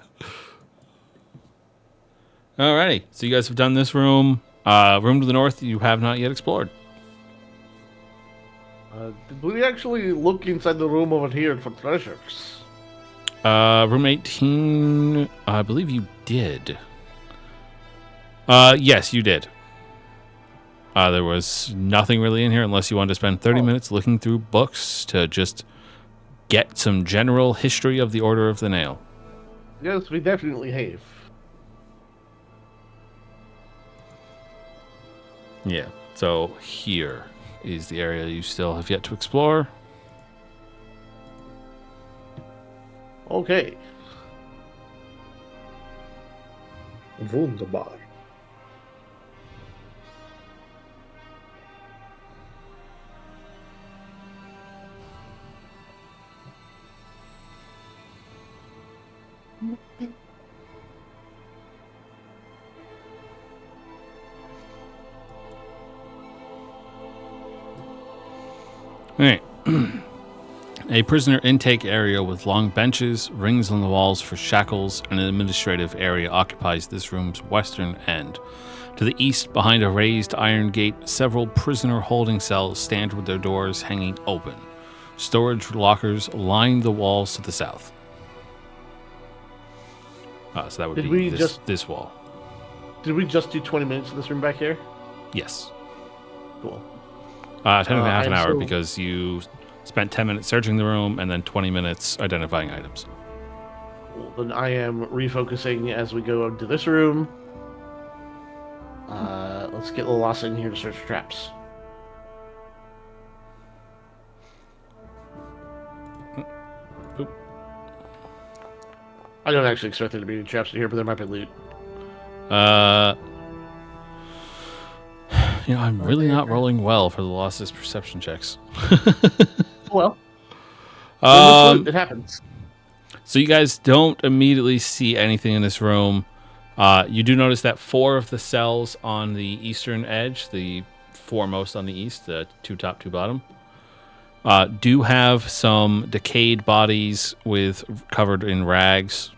Alrighty, so you guys have done this room. Room to the north you have not yet explored. Did we actually look inside the room over here for treasures? Room 18, I believe you did. Yes, you did. There was nothing really in here unless you wanted to spend 30 minutes looking through books to just get some general history of the Order of the Nail. Yes, we definitely have. Yeah, so here is the area you still have yet to explore. Okay. Wunderbar. All right. A prisoner intake area with long benches, rings on the walls for shackles, and an administrative area occupies this room's western end. To the east, behind a raised iron gate, several prisoner holding cells stand with their doors hanging open. Storage lockers line the walls to the south. So that would be this wall. Did we just do 20 minutes in this room back here? Yes. Cool. Technically half an hour because you spent 10 minutes searching the room and then 20 minutes identifying items. Well, then I am refocusing as we go into this room. Let's get Lilasa in here to search for traps. Oop. I don't actually expect there to be any traps in here, but there might be loot. I'm really not rolling well for the losses perception checks. Well, it happens. So you guys don't immediately see anything in this room. You do notice that 4 of the cells on the eastern edge, the foremost on the east, the 2 top, 2 bottom, do have some decayed bodies covered in rags.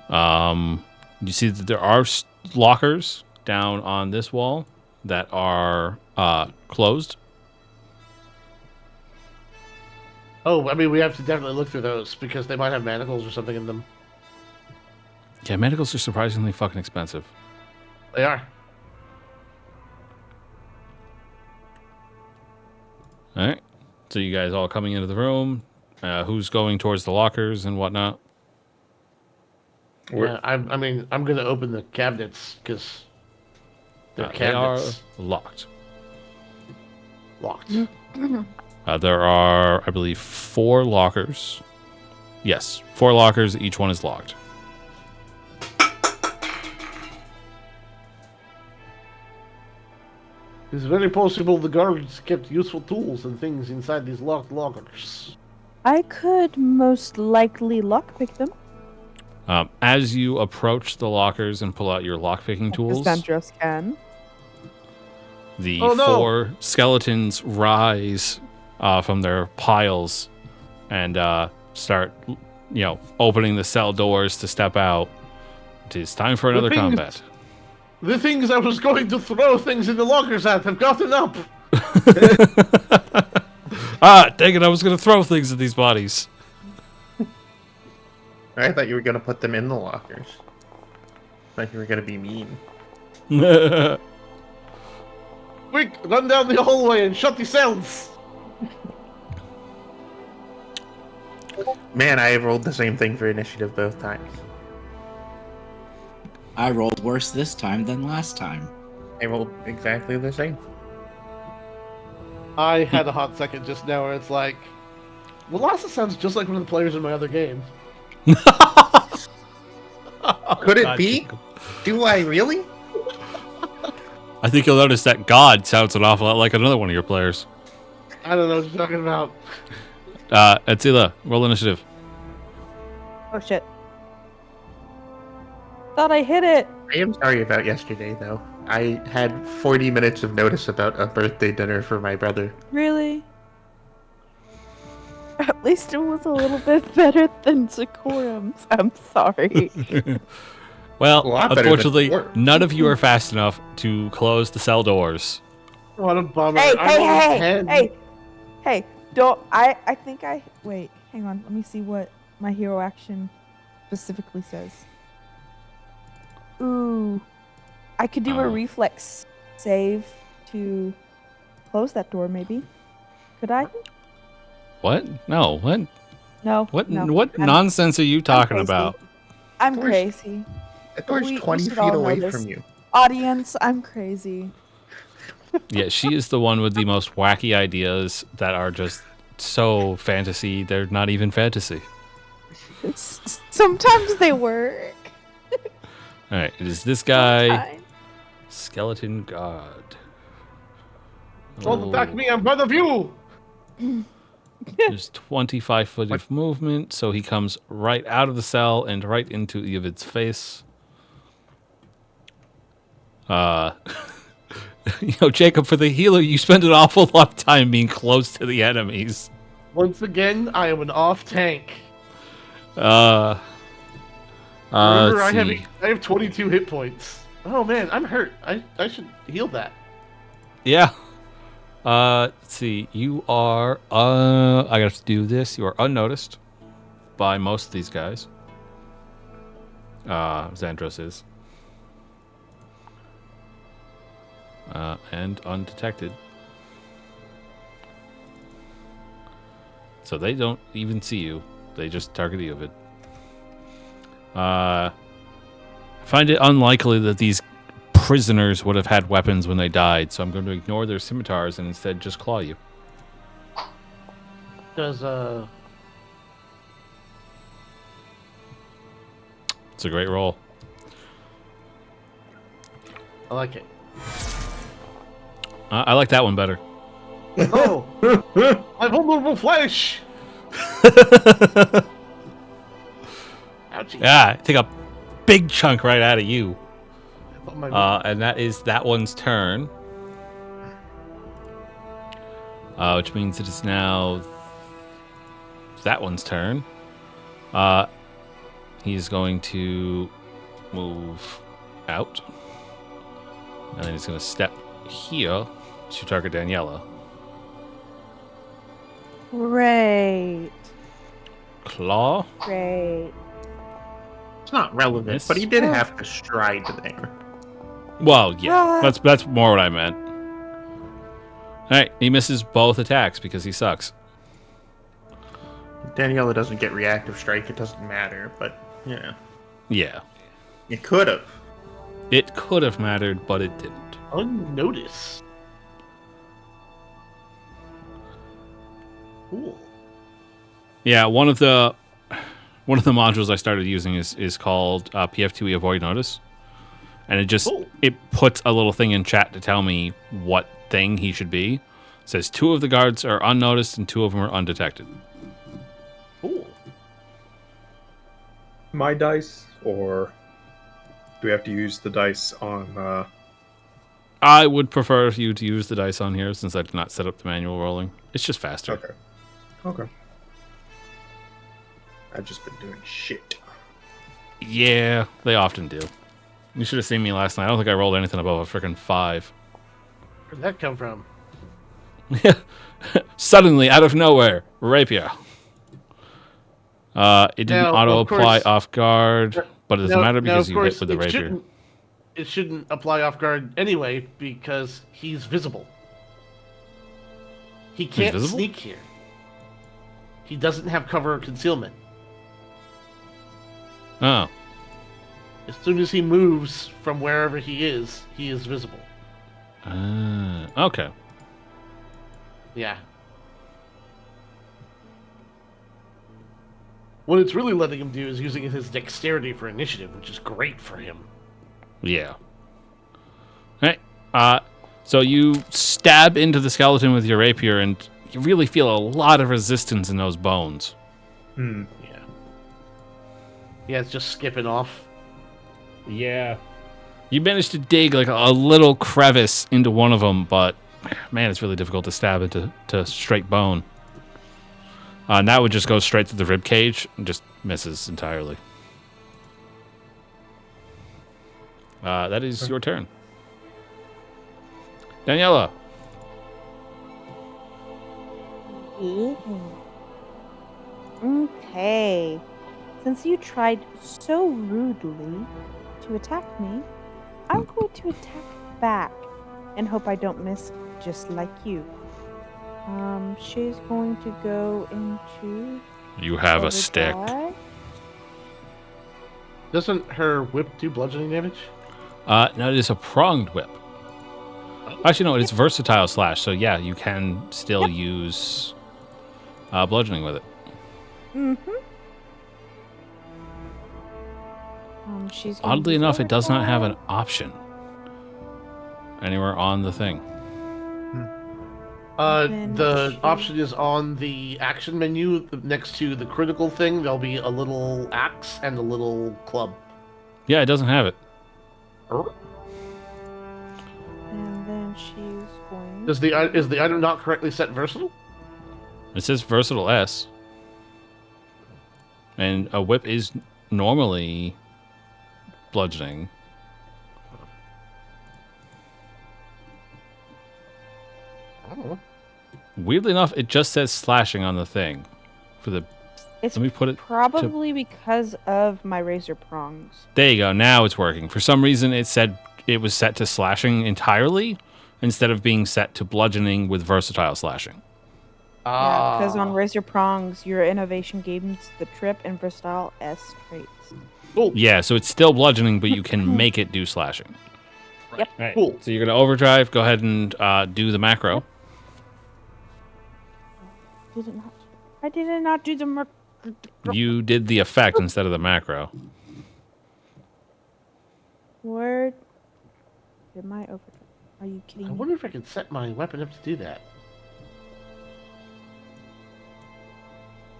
You see that there are lockers down on this wall that are closed. Oh, I mean, we have to definitely look through those because they might have manacles or something in them. Yeah, manacles are surprisingly fucking expensive. They are. All right. So you guys all coming into the room. Who's going towards the lockers and whatnot? Yeah, I'm going to open the cabinets because they're cabinets. They are locked. Locked. There are, I believe, 4 lockers. Yes, 4 lockers. Each one is locked. It's very possible the guards kept useful tools and things inside these locked lockers. I could most likely lockpick them. As you approach the lockers and pull out your lockpicking tools, Sandros can. the 4 skeletons rise from their piles and start, opening the cell doors to step out. It is time for another combat. The things I was going to throw things in the lockers at have gotten up. Dang it, I was going to throw things at these bodies. I thought you were going to put them in the lockers. Like you were going to be mean. Quick, run down the hallway and shut the cells. Man, I rolled the same thing for initiative both times. I rolled worse this time than last time. I rolled exactly the same. I had a hot second just now where it's like, Velasa sounds just like one of the players in my other game. Could it be? Do I really? I think you'll notice that God sounds an awful lot like another one of your players. I don't know what you're talking about. Etzila, roll initiative. Oh shit. Thought I hit it. I am sorry about yesterday, though. I had 40 minutes of notice about a birthday dinner for my brother. Really? At least it was a little bit better than Zakorum's. I'm sorry. Well, unfortunately, none of you are fast enough to close the cell doors. What a bummer. Hey, don't, I think wait, hang on, let me see what my hero action specifically says. Ooh, I could do a reflex save to close that door, maybe. Could I? What? No, what? No. What? No. What nonsense are you talking about? I'm crazy. That door's 20 feet away from you. Audience, I'm crazy. Yeah, she is the one with the most wacky ideas that are just so fantasy. They're not even fantasy. Sometimes they work. All right, it is this guy, Skeleton God. Don't attack me, I'm one of you! There's 25 foot of movement, so he comes right out of the cell and right into Evid's face. Jacob, for the healer, you spend an awful lot of time being close to the enemies. Once again, I am an off tank. Remember, I have 22 hit points. Oh man, I'm hurt. I should heal that. Yeah. Let's see. You are I have to do this. You are unnoticed by most of these guys. Xandros is. And undetected. So they don't even see you. They just target Eovid. I find it unlikely that these prisoners would have had weapons when they died, so I'm going to ignore their scimitars and instead just claw you. Does It's a great roll. I like it. I like that one better. Oh, my vulnerable flesh. Ouchie. Yeah, take a big chunk right out of you. And that is that one's turn. Which means it is now that one's turn. He's going to move out. And then he's going to step here to target Daniela. Great. Claw. Great. It's not relevant, but he did have to stride there. Well, yeah. That's more what I meant. Alright, he misses both attacks because he sucks. Daniela doesn't get reactive strike, it doesn't matter, but yeah. Yeah. It could have. It could have mattered, but it didn't. Unnoticed. Cool. Yeah, one of the modules I started using is called PF2E Avoid Notice. And it puts a little thing in chat to tell me what thing he should be. It says 2 of the guards are unnoticed and 2 of them are undetected. Cool. My dice, or do we have to use the dice on... I would prefer you to use the dice on here since I did not set up the manual rolling. It's just faster. Okay. I've just been doing shit. Yeah, they often do. You should have seen me last night. I don't think I rolled anything above a freaking 5. Where'd that come from? Suddenly, out of nowhere, rapier. It didn't auto-apply off guard, but it doesn't matter because you hit with the rapier. It shouldn't apply off guard anyway because he's visible. He can't sneak here. He doesn't have cover or concealment. Oh. As soon as he moves from wherever he is visible. Okay. Yeah. What it's really letting him do is using his dexterity for initiative, which is great for him. Yeah. All right. So you stab into the skeleton with your rapier, and you really feel a lot of resistance in those bones. Yeah. Yeah, it's just skipping off. Yeah. You managed to dig like a little crevice into one of them, but man, it's really difficult to stab into straight bone. And that would just go straight through the rib cage and just misses entirely. That is your turn. Daniela. Okay. Since you tried so rudely to attack me, I'm going to attack back and hope I don't miss just like you. She's going to go into... You have a stick. Doesn't her whip do bludgeoning damage? No, it is a pronged whip. Actually, no, it's versatile slash, so yeah, you can still use bludgeoning with it. Oddly enough, it does not have an option anywhere on the thing. The option is on the action menu next to the critical thing. There'll be a little axe and a little club. Yeah, it doesn't have it. And then she's going... Is the item not correctly set versatile? It says versatile S. And a whip is normally bludgeoning. I don't know. Weirdly enough, it just says slashing on the thing. It's let me put it probably because of my razor prongs. There you go. Now it's working. For some reason, it said it was set to slashing entirely instead of being set to bludgeoning with versatile slashing. Yeah, because on razor prongs, your innovation gains the trip and versatile S traits. Cool. Yeah, so it's still bludgeoning, but you can make it do slashing. Yep. Right. Cool. So you're going to overdrive. Go ahead and do the macro. I did not do the macro. You did the effect instead of the macro. Word. Did my overdrive? Are you kidding I me? wonder if I can set my weapon up to do that.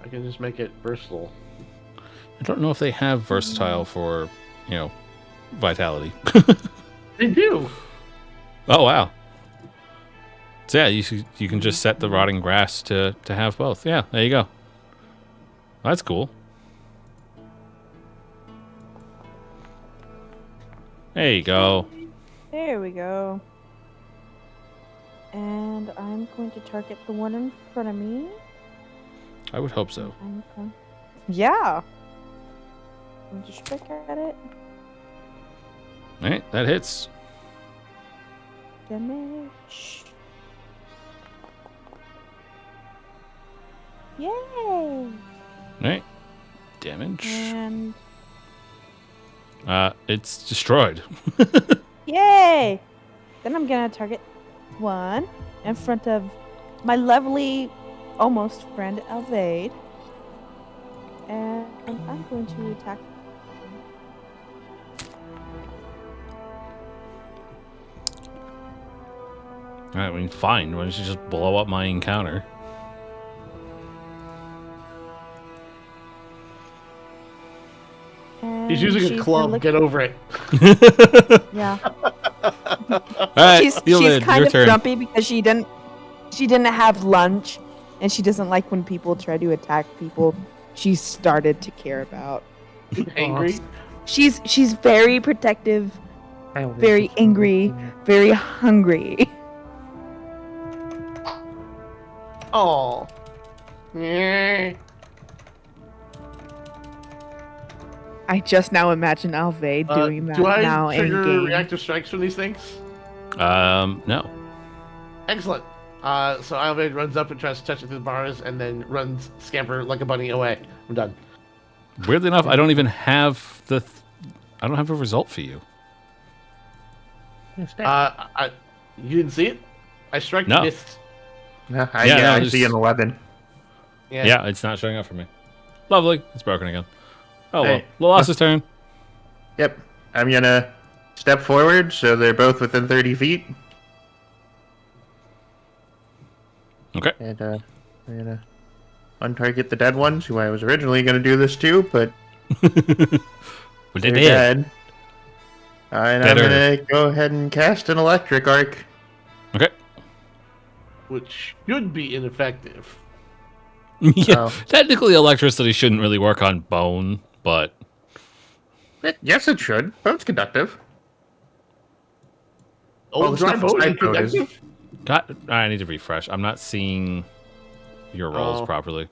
I can just make it versatile. I don't know if they have versatile for vitality. They do. Oh, wow. So yeah, you can just set the rotting grass to have both. Yeah, there you go. That's cool. There you go. There we go. And I'm going to target the one in front of me. I would hope so. Yeah. I'm just check at it. All right, that hits. Damage. Yay! All right. Damage. And it's destroyed. yay! Then I'm gonna target one in front of my lovely almost friend Alvade. And I'm going to attack. Alright, I mean, fine. Why don't you just blow up my encounter? He's using a club. Get over it. Yeah. Right, she's kind of grumpy because she didn't have lunch, and she doesn't like when people try to attack people she started to care about. Angry. She's very protective, very angry, very hungry. Oh. I just now imagine Alvade doing that now in game. Do I trigger reactive strikes from these things? No. Excellent. So Alvade runs up and tries to touch it through the bars, and then runs scamper like a bunny away. I'm done. Weirdly enough, I don't even have I don't have a result for you. You didn't see it? I strike missed. No, I see an 11. Yeah, it's not showing up for me. Lovely. It's broken again. Oh, hey. Well. Lolas's turn. Yep. I'm going to step forward so they're both within 30 feet. Okay. And I'm going to untarget the dead ones, who I was originally going to do this to, but they're dead. And I'm going to go ahead and cast an electric arc. Okay. Which should be ineffective. Yeah, technically electricity shouldn't really work on bone, but... Yes, it should. Bone's conductive. Oh, dry bone is conductive? I need to refresh. I'm not seeing your rolls properly.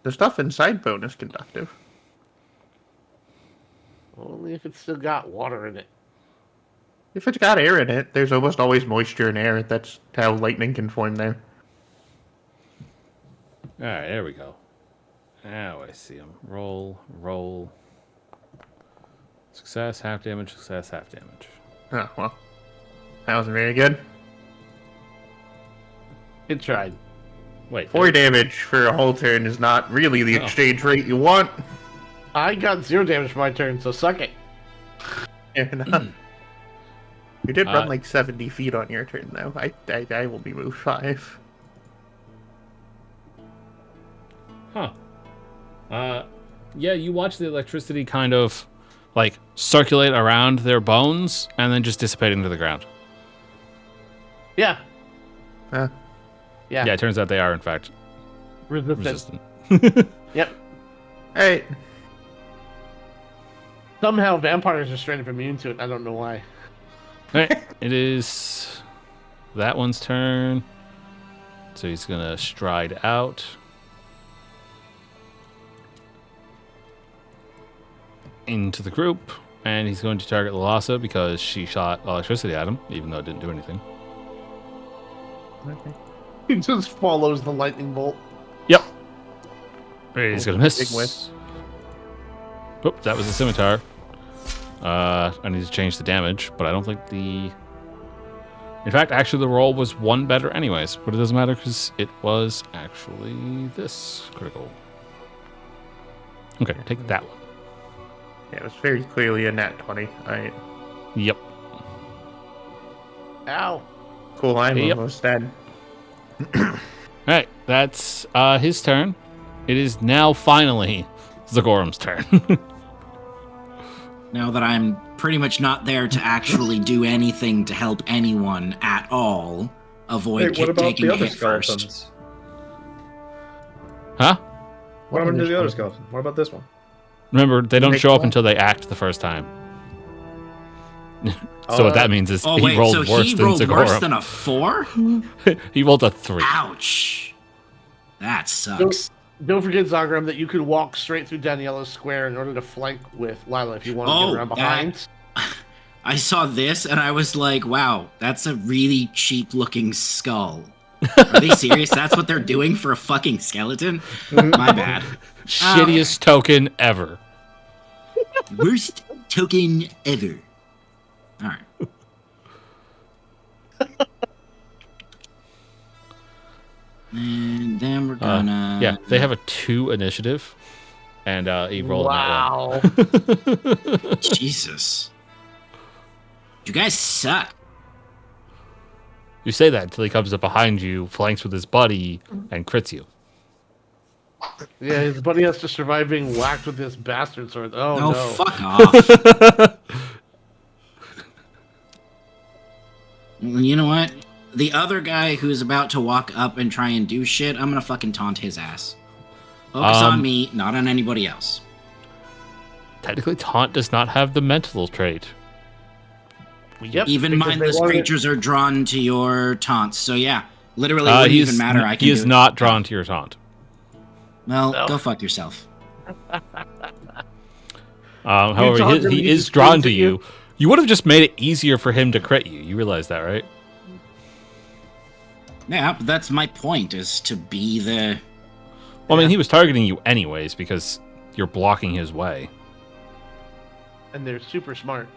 The stuff inside bone is conductive. Only if it's still got water in it. If it's got air in it, there's almost always moisture in air. That's how lightning can form there. Alright, there we go. Now I see him. Roll. Success, half damage, success, half damage. Oh, well. That wasn't very good. It tried. Wait. 4 damage for a whole turn is not really the exchange rate you want. I got 0 damage for my turn, so suck it. You did run like 70 feet on your turn, though. I will be moved 5. Huh. Yeah, you watch the electricity kind of, like, circulate around their bones and then just dissipate into the ground. Yeah. Yeah, it turns out they are, in fact, resistant. Yep. Alright. Somehow vampires are straight up immune to it. I don't know why. Alright, it is that one's turn. So he's going to stride out. Into the group, and he's going to target Lalasa because she shot electricity at him, even though it didn't do anything. Okay. He just follows the lightning bolt. Yep. He's going to miss. Big whiff. Oop, that was a scimitar. I need to change the damage, but I don't think the... In fact, actually, the roll was 1 better anyways, but it doesn't matter because it was actually this critical. Okay, take that one. Yeah, it was very clearly a nat 20. Alright. Yep. Ow. Cool, I'm almost dead. Alright, that's his turn. It is now finally Zagorum's turn. Now that I'm pretty much not there to actually do anything to help anyone at all, avoid Hey, what about taking the a other hit first. skeletons? Huh? What happened to the other skeleton? What about this one? Remember, they don't show up until they act the first time. So what that means is he rolled worse than rolled worse Zagora. than a 4? He rolled a 3. Ouch. That sucks. Don't forget, Zagram, that you could walk straight through Daniela's square in order to flank with Lila if you want to get around behind. I saw this and I was like, wow, that's a really cheap-looking skull. Are they serious? That's what they're doing for a fucking skeleton? My bad. Shittiest token ever. Worst token ever. All right. And then we're gonna... yeah, they have a 2 initiative. And he rolled wow. that one. Jesus. You guys suck. You say that until he comes up behind you, flanks with his buddy, and crits you. Yeah, his buddy has to survive being whacked with this bastard sword. Oh, no. Fuck off. You know what? The other guy who's about to walk up and try and do shit, I'm gonna fucking taunt his ass. Focus on me, not on anybody else. Technically, taunt does not have the mental trait. Yep, even mindless creatures are drawn to your taunts, so yeah. Literally, it wouldn't even matter. He is not drawn to your taunt. Well, go fuck yourself. However, he is drawn to you. You would have just made it easier for him to crit you. You realize that, right? Yeah, but that's my point, is to be the... Well, I mean, he was targeting you anyways because you're blocking his way. And they're super smart.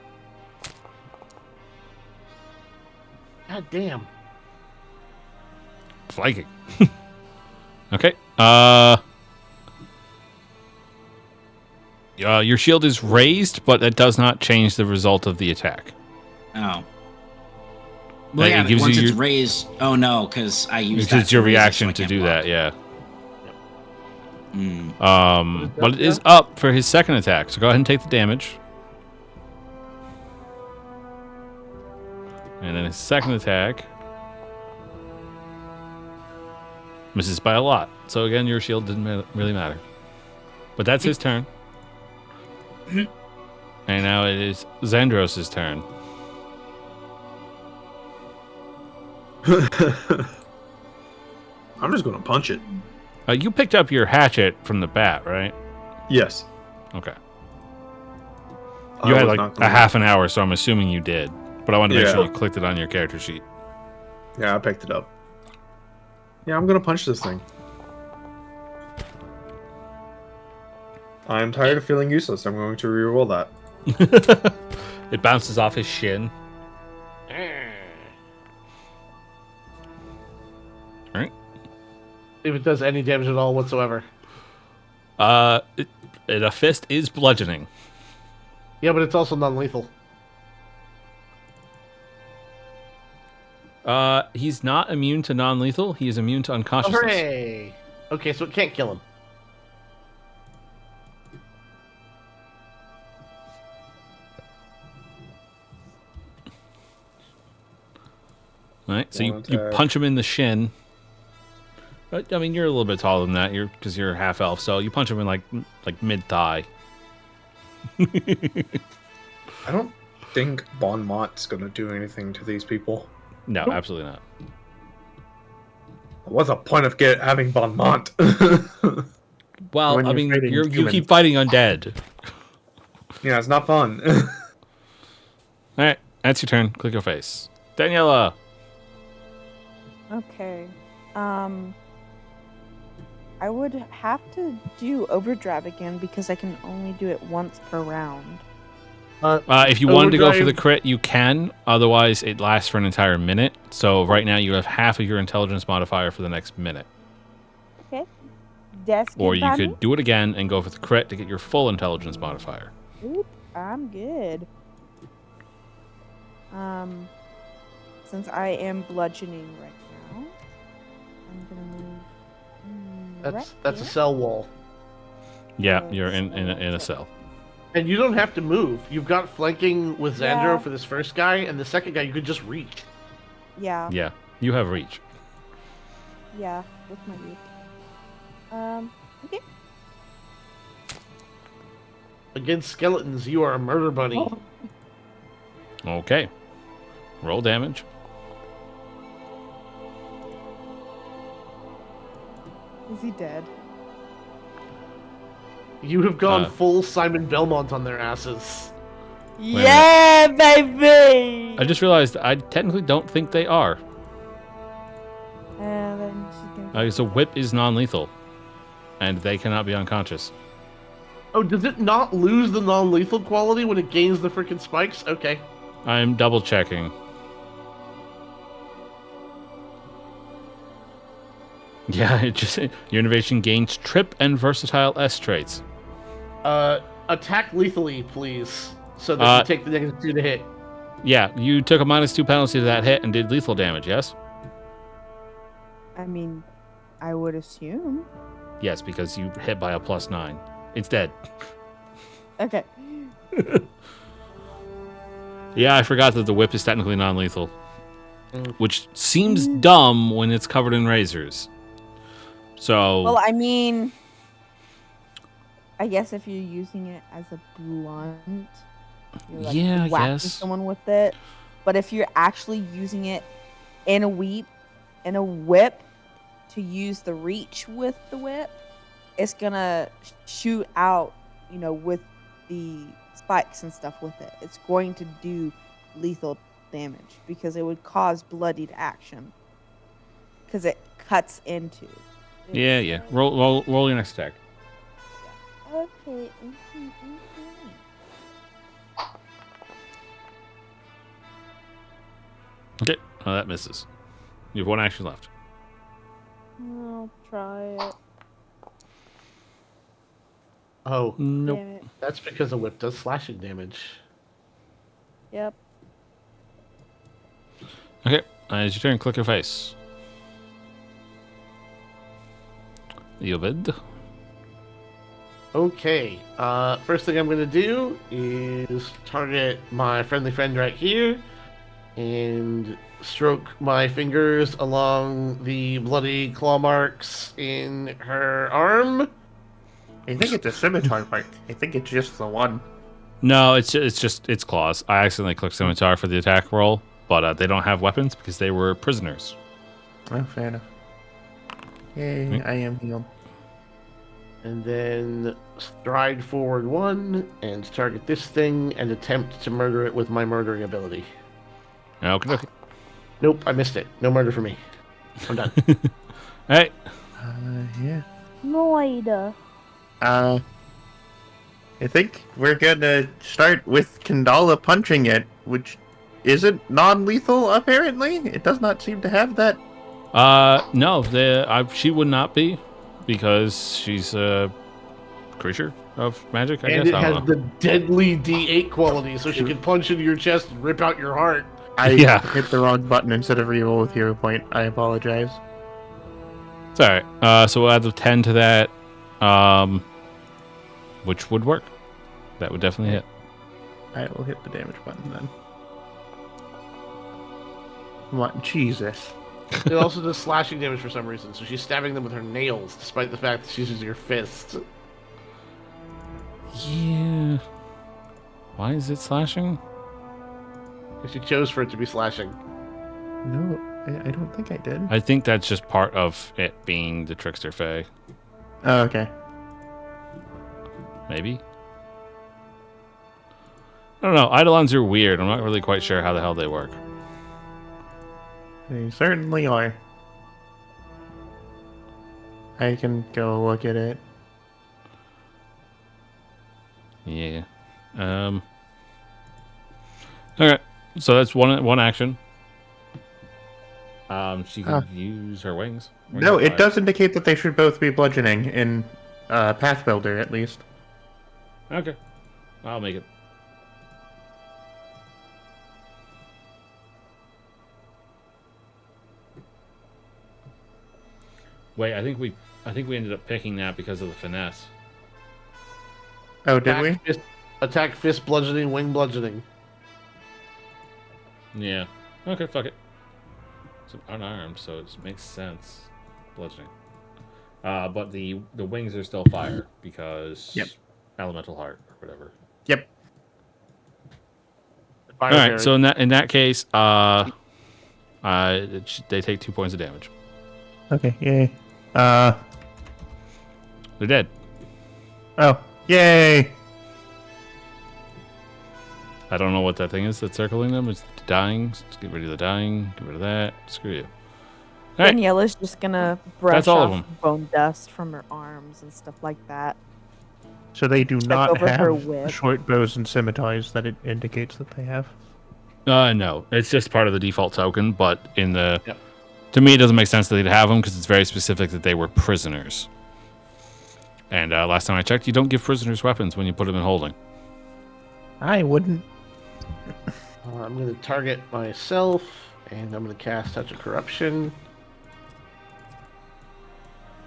God damn. Flanking. Okay. Your shield is raised, but that does not change the result of the attack. Oh. Well, yeah, once it's raised... Oh, no, because I used that. It's your reaction to do that, yeah. But it is up for his second attack, so go ahead and take the damage. And then his second attack misses by a lot. So again, your shield didn't really matter. But that's his turn. And now it is Xandros' turn. I'm just going to punch it. You picked up your hatchet from the bat, right? Yes. Okay. You had like a half an hour, so I'm assuming you did. But I wanted to make sure you clicked it on your character sheet. Yeah, I picked it up. Yeah, I'm going to punch this thing. I'm tired of feeling useless. I'm going to reroll that. It bounces off his shin. Alright. If it does any damage at all whatsoever. A fist is bludgeoning. Yeah, but it's also non-lethal. He's not immune to non-lethal. He is immune to unconsciousness. Hooray! Okay, so it can't kill him. All right, so you punch him in the shin. I mean, you're a little bit taller than that, because you're half elf. So you punch him in like mid thigh. I don't think Bon Mont's gonna do anything to these people. No, absolutely not. What's the point of having Bon Mont? Well, I mean, you keep fighting undead. Yeah, it's not fun. All right, that's your turn. Click your face, Daniela. Okay. I would have to do overdrive again because I can only do it once per round. If you wanted to go for the crit, you can. Otherwise, it lasts for an entire minute. So right now, you have half of your intelligence modifier for the next minute. Okay. Or you could do it again and go for the crit to get your full intelligence modifier. Oop, I'm good. Since I am bludgeoning right now, I'm gonna move. That's a cell wall. Yeah, you're in a cell. And you don't have to move. You've got flanking with Xandro Yeah. for this first guy, and the second guy you could just reach. Yeah. Yeah, you have reach. Yeah. With my reach. Okay. Against skeletons, you are a murder bunny. Oh. Okay. Roll damage. Is he dead? You have gone Uh, full Simon Belmont on their asses. Yeah, baby. I just realized I technically don't think they are. Then she's gonna. So whip is non-lethal, and they cannot be unconscious. Oh, does it not lose the non-lethal quality when it gains the freaking spikes? Okay. I'm double checking. Yeah, it just your innovation gains trip and versatile S traits. Attack lethally, please, so that you take the -2 to hit. Yeah, you took a -2 penalty to that hit and did lethal damage, yes? I mean, I would assume. Yes, because you hit by a +9. It's dead. Okay. Yeah, I forgot that the whip is technically non-lethal. Which seems dumb when it's covered in razors. So... Well, I mean, I guess if you're using it as a blunt, you're like Yeah, I whacking guess. someone with it. But if you're actually using it in a whip to use the reach with the whip, it's gonna shoot out, with the spikes and stuff with it. It's going to do lethal damage because it would cause bloodied action because it cuts into. Yeah. Roll your next attack. Okay. Okay, that misses. You have one action left. I'll try it. Oh, Nope. Damn it. that's because a whip does slashing damage. Yep. Okay, it's your turn. Click your face. Yobed. Okay, first thing I'm gonna do is target my friendly friend right here and stroke my fingers along the bloody claw marks in her arm. I think it's a scimitar mark. I think it's just the one. No, it's claws. I accidentally clicked scimitar for the attack roll, but they don't have weapons because they were prisoners. Oh, fair enough. Yay, I am healed. And then stride forward 1 and target this thing and attempt to murder it with my murdering ability. Okay. Nope, I missed it. No murder for me. I'm done. Hey. Yeah. Noida. I think we're gonna start with Kandala punching it, which isn't non-lethal, apparently. It does not seem to have that. No, she would not be because she's a creature of magic, I And guess. it I has don't know. the deadly D8 quality, so she can punch into your chest and rip out your heart. I Yeah. hit the wrong button instead of reroll with hero point. I apologize. It's alright. So we'll add the 10 to that, which would work. That would definitely hit. I will hit the damage button then. What? Jesus. It also does slashing damage for some reason, so she's stabbing them with her nails, despite the fact that she's using her fists. Yeah. Why is it slashing? Because she chose for it to be slashing. No, I don't think I did. I think that's just part of it being the Trickster Fae. Oh, okay. Maybe? I don't know. Eidolons are weird. I'm not really quite sure how the hell they work. They certainly are. I can go look at it. Yeah. Okay. So that's one action. She can use her wings. No, it does indicate that they should both be bludgeoning in Path Builder, at least. Okay. I'll make it. Wait, I think we ended up picking that because of the finesse. Oh, did we? Attack, fist bludgeoning, wing bludgeoning. Yeah. Okay, fuck it. It's unarmed, so it makes sense. Bludgeoning. But the wings are still fire because elemental heart or whatever. Yep. All right. So in that case, they take 2 points of damage. Okay. Yay. They're dead. Oh. Yay. I don't know what that thing is that's circling them. It's dying. Let's get rid of the dying. Get rid of that. Screw you. All right. Daniela's just gonna brush That's all of off them. bone dust from her arms and stuff like that. So they do not over her have whip. short bows and scimitars that it indicates that they have. No, it's just part of the default token. But to me, it doesn't make sense that they'd have them because it's very specific that they were prisoners. And last time I checked, you don't give prisoners weapons when you put them in holding. I wouldn't. I'm going to target myself, and I'm going to cast Touch of Corruption.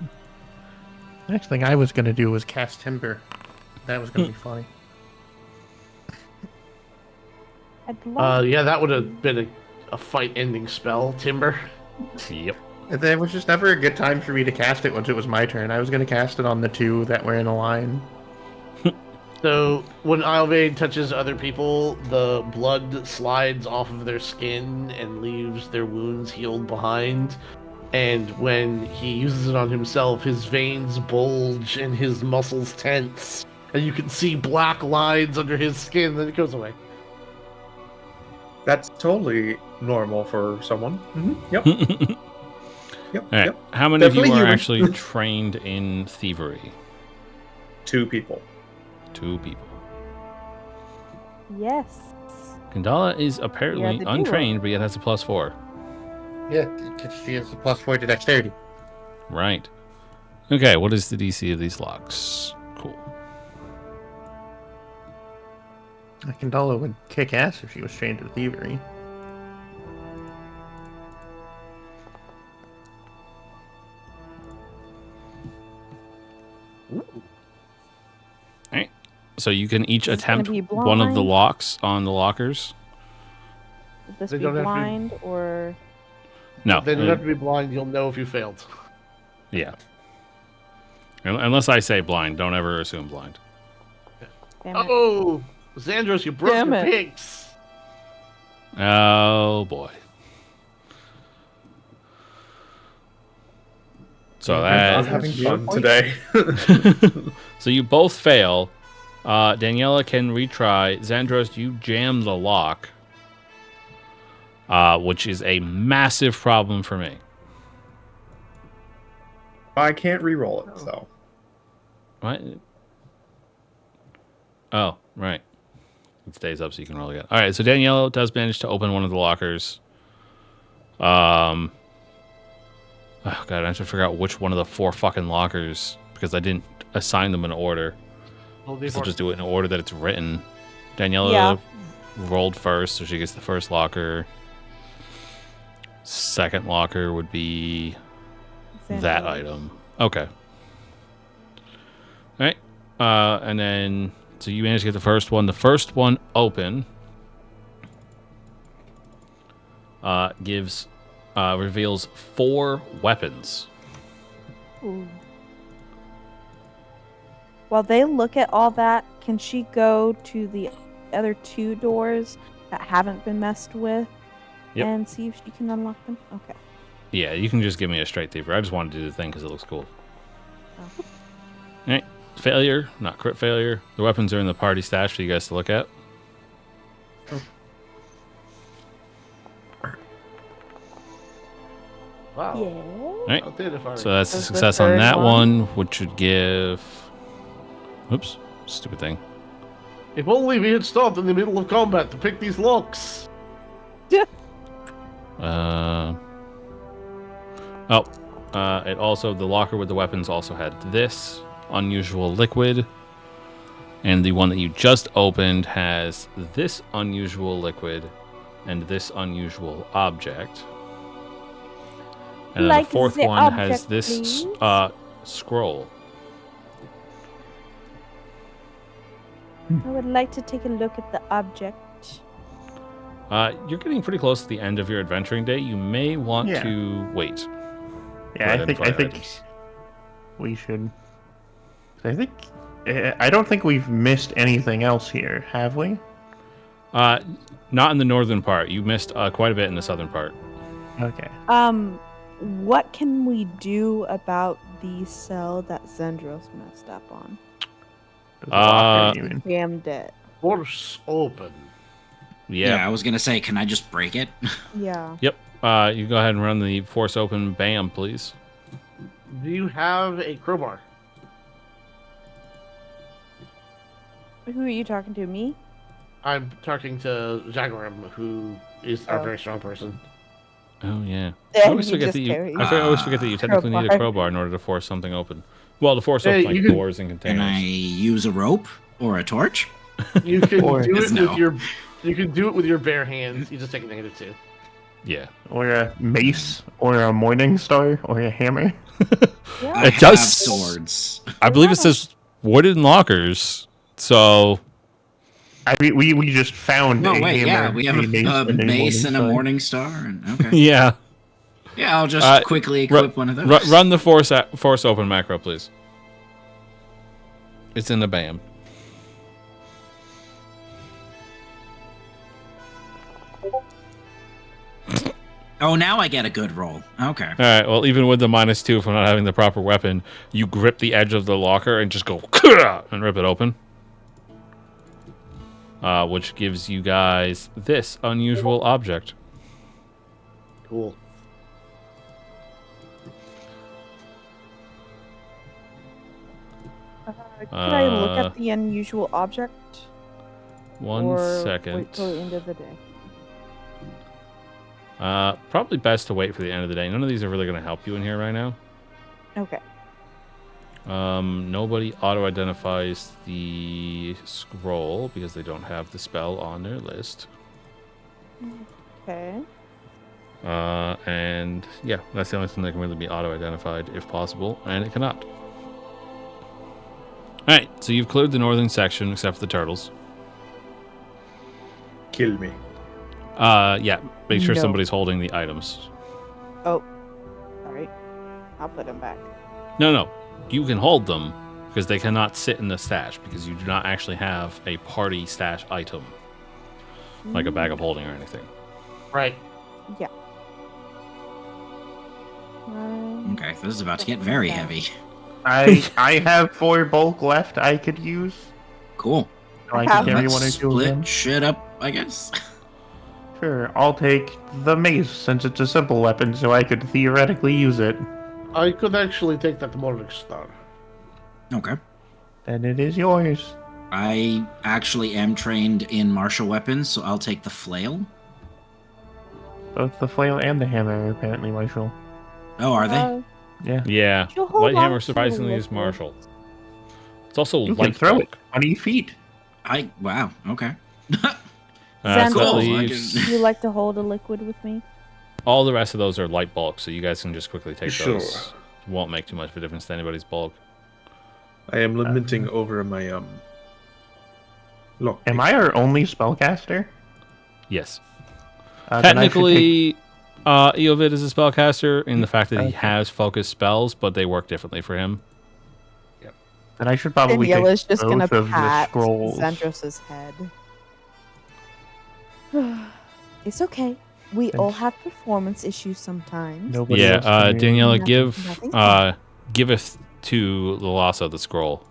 The next thing I was going to do was cast Timber. That was going to be funny. Yeah, that would have been a fight-ending spell, Timber. Yep. There was just never a good time for me to cast it once it was my turn. I was going to cast it on the 2 that were in a line. So, when Islevade touches other people, the blood slides off of their skin and leaves their wounds healed behind. And when he uses it on himself, his veins bulge and his muscles tense. And you can see black lines under his skin, then it goes away. That's totally normal for someone. Mm-hmm. Yep. Yep. All right. Yep. How many Definitely of you are human. actually trained in thievery? 2 people. 2 people. Yes. Kandala is apparently the duo. untrained, but yet has a +4. Yeah, because she has a +4 to dexterity. Right. Okay, what is the DC of these locks? Cool. Kandala would kick ass if she was trained in thievery. Alright. So you can each Is this gonna attempt be one of the blind? locks on the lockers. Would this They be don't have to be- blind or? No. They don't have to be blind, you'll know if you failed. Yeah. Unless I say blind, don't ever assume blind. Damn it. Oh! Xandros, you broke Damn your it. pigs! Oh boy. So I'm that. having fun today. So you both fail. Daniela can retry. Xandros, you jam the lock, which is a massive problem for me. I can't re-roll it, so. What? Oh, right. It stays up so you can roll again. All right, so Daniela does manage to open one of the lockers. Oh, God, I have to figure out which one of the 4 fucking lockers, because I didn't assign them in order. Roll So D4. I'll just do it in order that it's written. Daniela rolled first, so she gets the first locker. Second locker would be that Xandros. item. Okay. All right. And then, so you managed to get the first one. The first one open reveals 4 weapons. Ooh. While they look at all that, can she go to the other 2 doors that haven't been messed with Yep. and see if she can unlock them? Okay. Yeah, you can just give me a straight thiever. I just wanted to do the thing because it looks cool. Oh. All right. Failure, not crit failure. The weapons are in the party stash for you guys to look at. Wow. Yeah. All right. Identifying. So that's a That's the success on third that one. one, which should give. Oops, stupid thing. If only we had stopped in the middle of combat to pick these locks. It also, the locker with the weapons also had this unusual liquid, and the one that you just opened has this unusual liquid and this unusual object. And then Like the fourth the one has object, this please. scroll. I would like to take a look at the object. You're getting pretty close to the end of your adventuring day. You may want Yeah. to wait. Yeah, I think we should. I don't think we've missed anything else here, have we? Not in the northern part. You missed quite a bit in the southern part. Okay. What can we do about the cell that Zendros messed up on? The locker, you mean? Jammed it. Force open. Yeah. I was gonna say, can I just break it? Yeah. Yep. You go ahead and run the force open bam, please. Do you have a crowbar? Who are you talking to? Me? I'm talking to Zagram, who is a very strong person. Oh yeah. Then I always you forget just that you. carry- I always forget that you technically need a Crowbar. crowbar in order to force something open. Well, to force Hey, open like you can- doors and Can I containers. use a rope or a torch? You can Or- do it No. with your. You can do it with your bare hands. You just take a -2. Yeah. Or a mace, or a morning star, or a hammer. Yeah. I It have does- swords. I believe it says wooden lockers. So I mean, we just found No, a wait, hammer, yeah, we have a mace and a star. morning star. And, okay. yeah. Yeah, I'll just quickly equip one of those. Run the force open macro, please. It's in the BAM. Oh, now I get a good roll. Okay. All right. Well, even with the -2 for not having the proper weapon, you grip the edge of the locker and just go and rip it open. Which gives you guys this unusual object. Cool. Could I look at the unusual object? One or second. Wait till the end of the day. Probably best to wait for the end of the day. None of these are really going to help you in here right now. Okay. Nobody auto-identifies the scroll because they don't have the spell on their list. Okay. And yeah, that's the only thing that can really be auto-identified if possible, and it cannot. Alright, so you've cleared the northern section except for the turtles. Kill me. Yeah, make sure No. somebody's holding the items. Oh. Alright. I'll put him back. No, you can hold them because they cannot sit in the stash because you do not actually have a party stash item like a bag of holding or anything. Right. Yeah. Okay, this is about to get very heavy. I have 4 bulk left I could use. Cool. So I How can carry Let's one or two of them. split shit up, I guess. Sure, I'll take the mace since it's a simple weapon, so I could theoretically use it. I could actually take that morning star. Okay. Then it is yours. I actually am trained in martial weapons, so I'll take the flail. Both the flail and the hammer are apparently martial. Oh, are they? Yeah. Yeah, You'll hold light on hammer to surprisingly the is liquid. martial. It's also You light can throw it bulk. 20 feet. Wow, okay. So Xander, that Cool, I leaves Would you like to hold a liquid with me? all the rest of those are light bulk, so you guys can just quickly take Sure. those. Won't make too much of a difference to anybody's bulk. I am lamenting over my lock. Am I our only spellcaster? Yes. Then I should Technically, Eovid is a spellcaster in the fact that he has focused spells, but they work differently for him. then I should probably take Daniela's just gonna both of the pat scrolls. Zendros' head. It's okay. We all have performance issues sometimes. Nobody Yeah, else can hear me. Daniela, Nothing. giveth to Lhasa the scroll.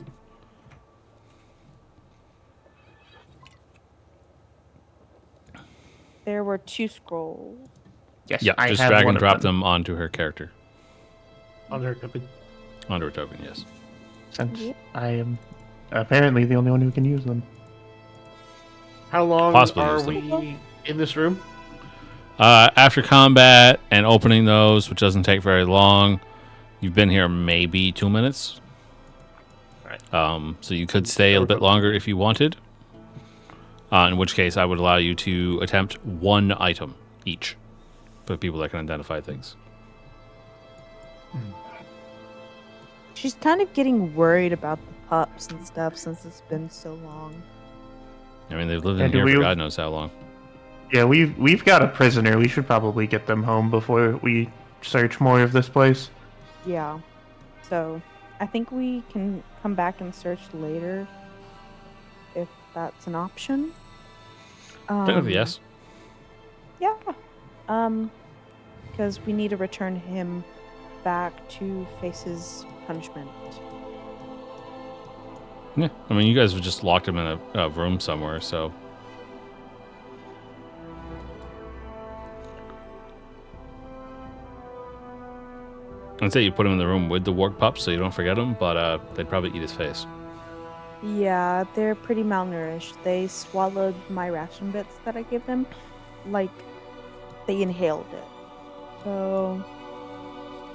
There were 2 scrolls. Yes, Yeah, I just have drag one and of drop them onto her character. On her token. Onto her token, yes. Since Yep. I am apparently the only one who can use them. How long Possibly are use we in this room? After combat and opening those, which doesn't take very long, you've been here maybe 2 minutes. Right. So you could stay a little bit longer if you wanted. In which case, I would allow you to attempt 1 item each for people that can identify things. She's kind of getting worried about the pups and stuff since it's been so long. I mean, they've lived in here for God knows how long. Yeah, we've got a prisoner. We should probably get them home before we search more of this place. Yeah. So, I think we can come back and search later, if that's an option. Yes. Yeah. Because we need to return him back to face his punishment. Yeah. I mean, you guys have just locked him in a room somewhere, so. I'd say you put him in the room with the warg pups so you don't forget him, but they'd probably eat his face. Yeah, they're pretty malnourished. They swallowed my ration bits that I gave them. Like, they inhaled it. So,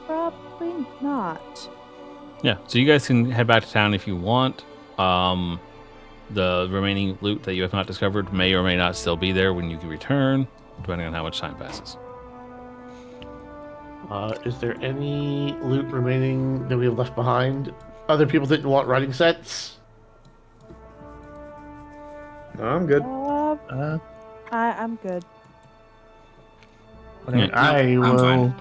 probably not. Yeah, so you guys can head back to town if you want. The remaining loot that you have not discovered may or may not still be there when you can return, depending on how much time passes. Is there any loot remaining that we have left behind? Other people didn't want writing sets? No, I'm good. I'm good. I will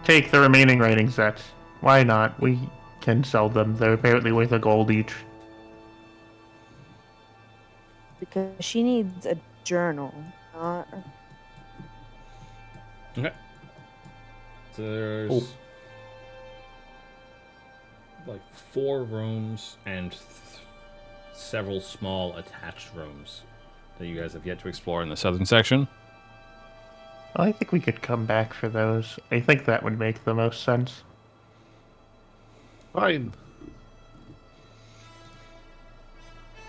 take the remaining writing sets. Why not? We can sell them. They're apparently worth a gold each. Because she needs a journal, not... Okay. So there's like 4 rooms and several small attached rooms that you guys have yet to explore in the southern section. I think we could come back for those. I think that would make the most sense. Fine.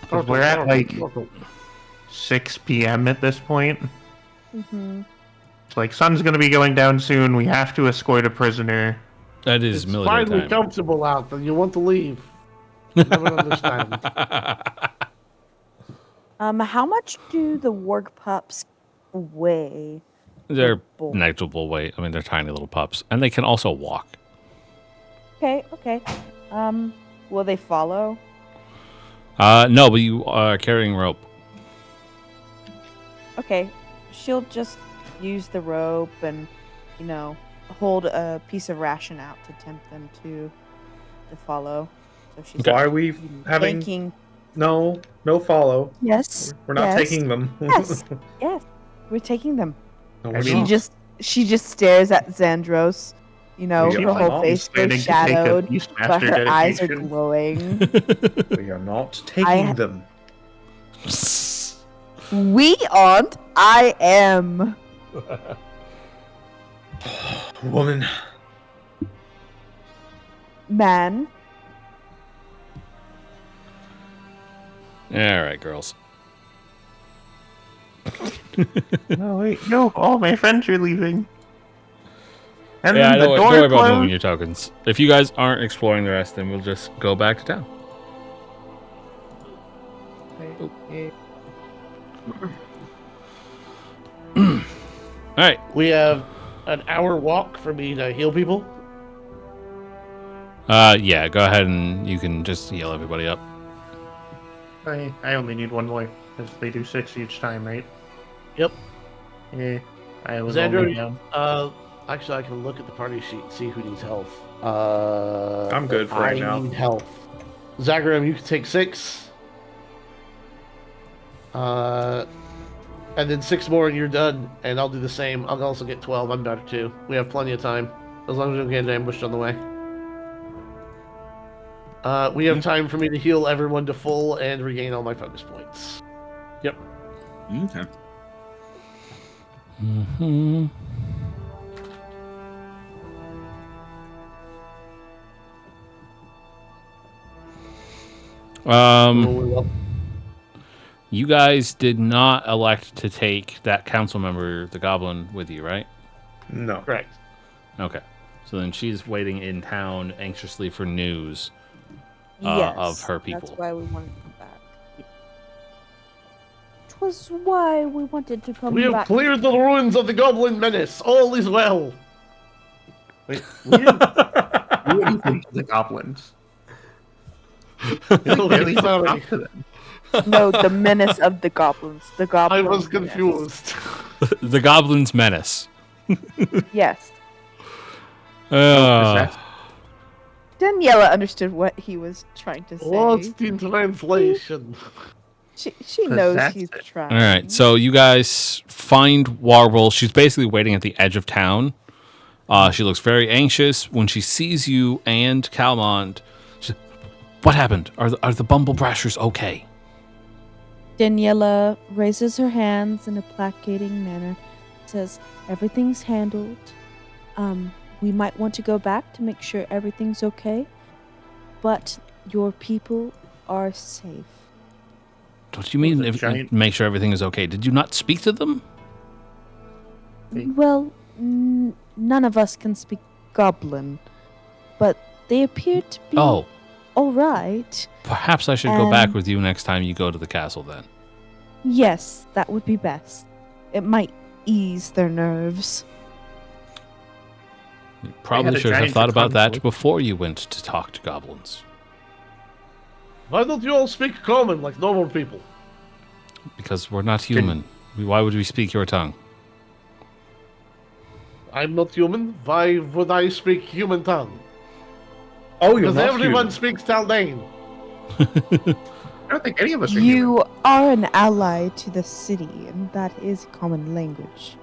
Because we're at like 6 p.m. at this point. Mm-hmm. It's like, sun's going to be going down soon. We have to escort a prisoner. That is It's military finally time. comfortable out, and you want to leave. Never understand. How much do the warg pups weigh? They're negligible weight. I mean, they're tiny little pups, and they can also walk. Okay. Will they follow? No, but you are carrying rope. Okay, she'll just use the rope and, hold a piece of ration out to tempt them to follow. So she's Why are we having... thinking. No follow. Yes. We're not taking them. Yes. We're taking them. No, we're She not. just stares at Xandros. Her whole face goes shadowed, but her eyes are glowing. We are not taking them. We aren't. I am. Woman. Man. All right, girls. No, wait. No, all my friends are leaving. And Yeah, then the don't door worry about closed. moving your tokens. If you guys aren't exploring the rest, then we'll just go back to town. All right. We have an hour walk for me to heal people. Yeah, go ahead and you can just heal everybody up. I only need one more, because they do 6 each time, right? Yep. Yeah, I was Xandro, only down. actually, I can look at the party sheet and see who needs health. I'm good for right now. I need health. Zagreum, you can take 6. And then 6 more and you're done. And I'll do the same. I'll also get 12. I'm better too. We have plenty of time. As long as we don't get ambushed on the way. We have time for me to heal everyone to full and regain all my focus points. Yep. Okay. Mm-hmm. You guys did not elect to take that council member, the goblin, with you, right? No. Correct. Okay. So then she's waiting in town anxiously for news Yes, of her people. That's why we wanted to come back. It was why we wanted to come We have back. cleared the ruins of the goblin menace. All is well. Wait, we didn't do anything to the goblins. Really Sorry. talk to them. No, the menace of the goblins. The I goblins. was confused. The Goblin's Menace. Yes. Uh, Daniela understood what he was trying to say. What's the translation? She knows Possessed. he's trying. all right, so you guys find Warble. She's basically waiting at the edge of town. She looks very anxious when she sees you and Calmont. What happened? Are the Bumble Brashers okay? Daniela raises her hands in a placating manner, says, "Everything's handled. We might want to go back to make sure everything's okay, but your people are safe." What do you mean? Make sure everything is okay. Did you not speak to them? Well, none of us can speak Goblin, but they appear to be all right. Perhaps I should go back with you next time you go to the castle then. Yes, that would be best. It might ease their nerves. You probably should have thought about that before you went to talk to goblins. Why don't you all speak common like normal people? Because we're not human. Why would we speak your tongue? I'm not human. Why would I speak human tongue? Oh, you're Because not everyone human. speaks Taldane. I don't think any of us are human. You are an ally to the city, and that is common language.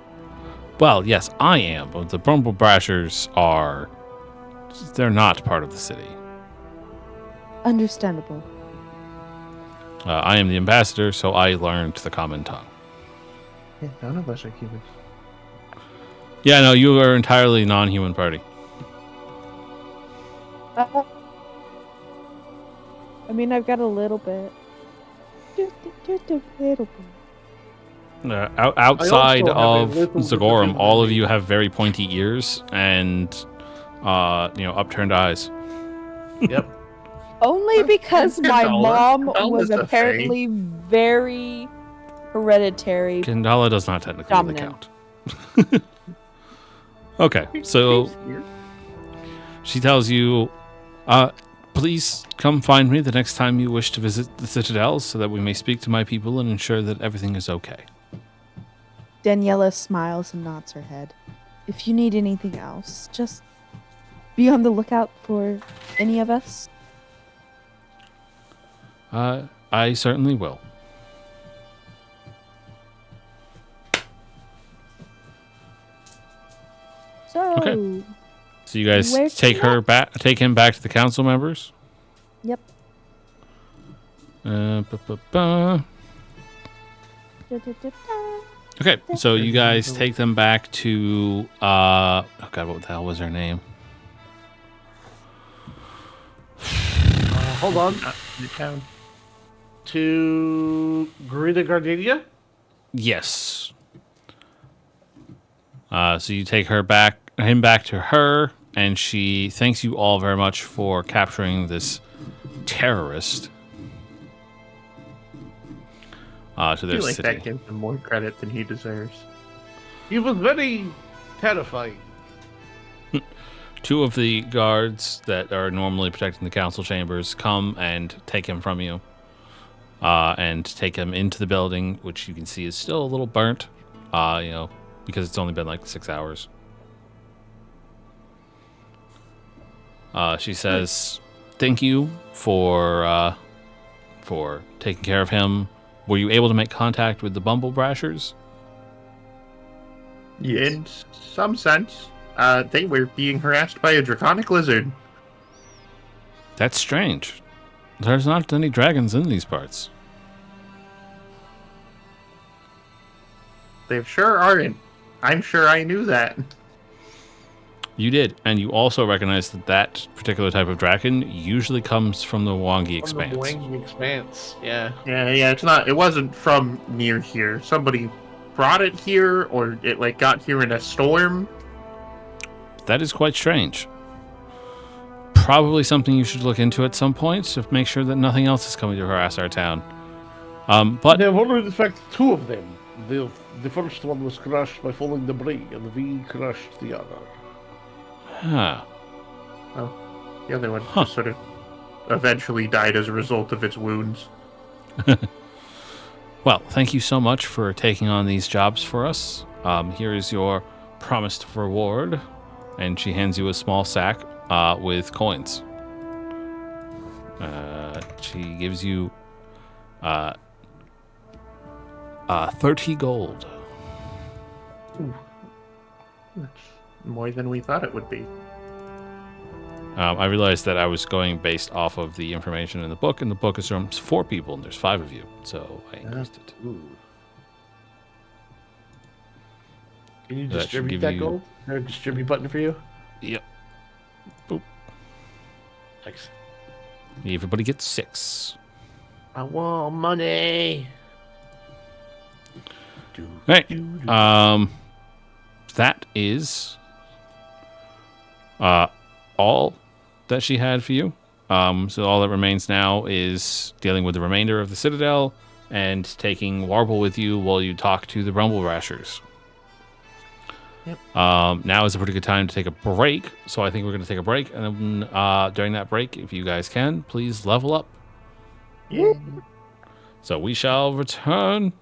Well, yes, I am, but the Bumble Brashers are... They're not part of the city. Understandable. I am the ambassador, so I learned the common tongue. Yeah, none of us are humans. Yeah, no, you are entirely non-human party. I mean, I've got a little bit. Just a little bit. Outside I also have of a little bit of Zagorum, human all of being. you have very pointy ears and, upturned eyes. Yep. Only because my Gandala. mom Gandala's was a apparently very hereditary. Kandala does not technically really Dominant. count. Okay, so she tells you, please come find me the next time you wish to visit the Citadel so that we may speak to my people and ensure that everything is okay. Daniela smiles and nods her head. If you need anything else, just be on the lookout for any of us. I certainly will. So, Okay. So you guys Where's take she her back, take him back to the council members. Yep. Okay, so you guys take them back to oh god, what the hell was her name? Hold on. The town. To Greta Gardenia? Yes. So you take him back to her, and she thanks you all very much for capturing this terrorist. To I their feel like city. that gives him more credit than he deserves. He was very terrifying. Two of the guards that are normally protecting the council chambers come and take him from you. And take him into the building, which you can see is still a little burnt, because it's only been like 6 hours. She says, "Thank you for taking care of him. Were you able to make contact with the Bumble Brashers?" In some sense, they were being harassed by a draconic lizard. That's strange. There's not any dragons in these parts. They sure aren't. I'm sure I knew that. You did, and you also recognize that particular type of dragon usually comes from the Wangi Expanse. From the Wangi Expanse, yeah. Yeah, it wasn't from near here. Somebody brought it here, or it got here in a storm. That is quite strange. Probably something you should look into at some point to make sure that nothing else is coming to harass our town. But There were in fact two of them. The first one was crushed by falling debris, and we crushed the other. huh. The other one just sort of eventually died as a result of its wounds. Well, thank you so much for taking on these jobs for us. Here is your promised reward. And she hands you a small sack with coins. She gives you 30 gold. Ooh. That's more than we thought it would be. I realized that I was going based off of the information in the book, and the book assumes 4 people, and there's 5 of you, so I increased it. Ooh. Can you That should distribute give that you- gold? Is there a distribute button for you? Yep. Boop. Thanks. Everybody gets 6. I want money. Right. That is all that she had for you. So all that remains now is dealing with the remainder of the Citadel and taking Warble with you while you talk to the Rumble Rashers. Yep. Now is a pretty good time to take a break, so I think we're going to take a break, and then during that break, if you guys can, please level up. Yeah. So we shall return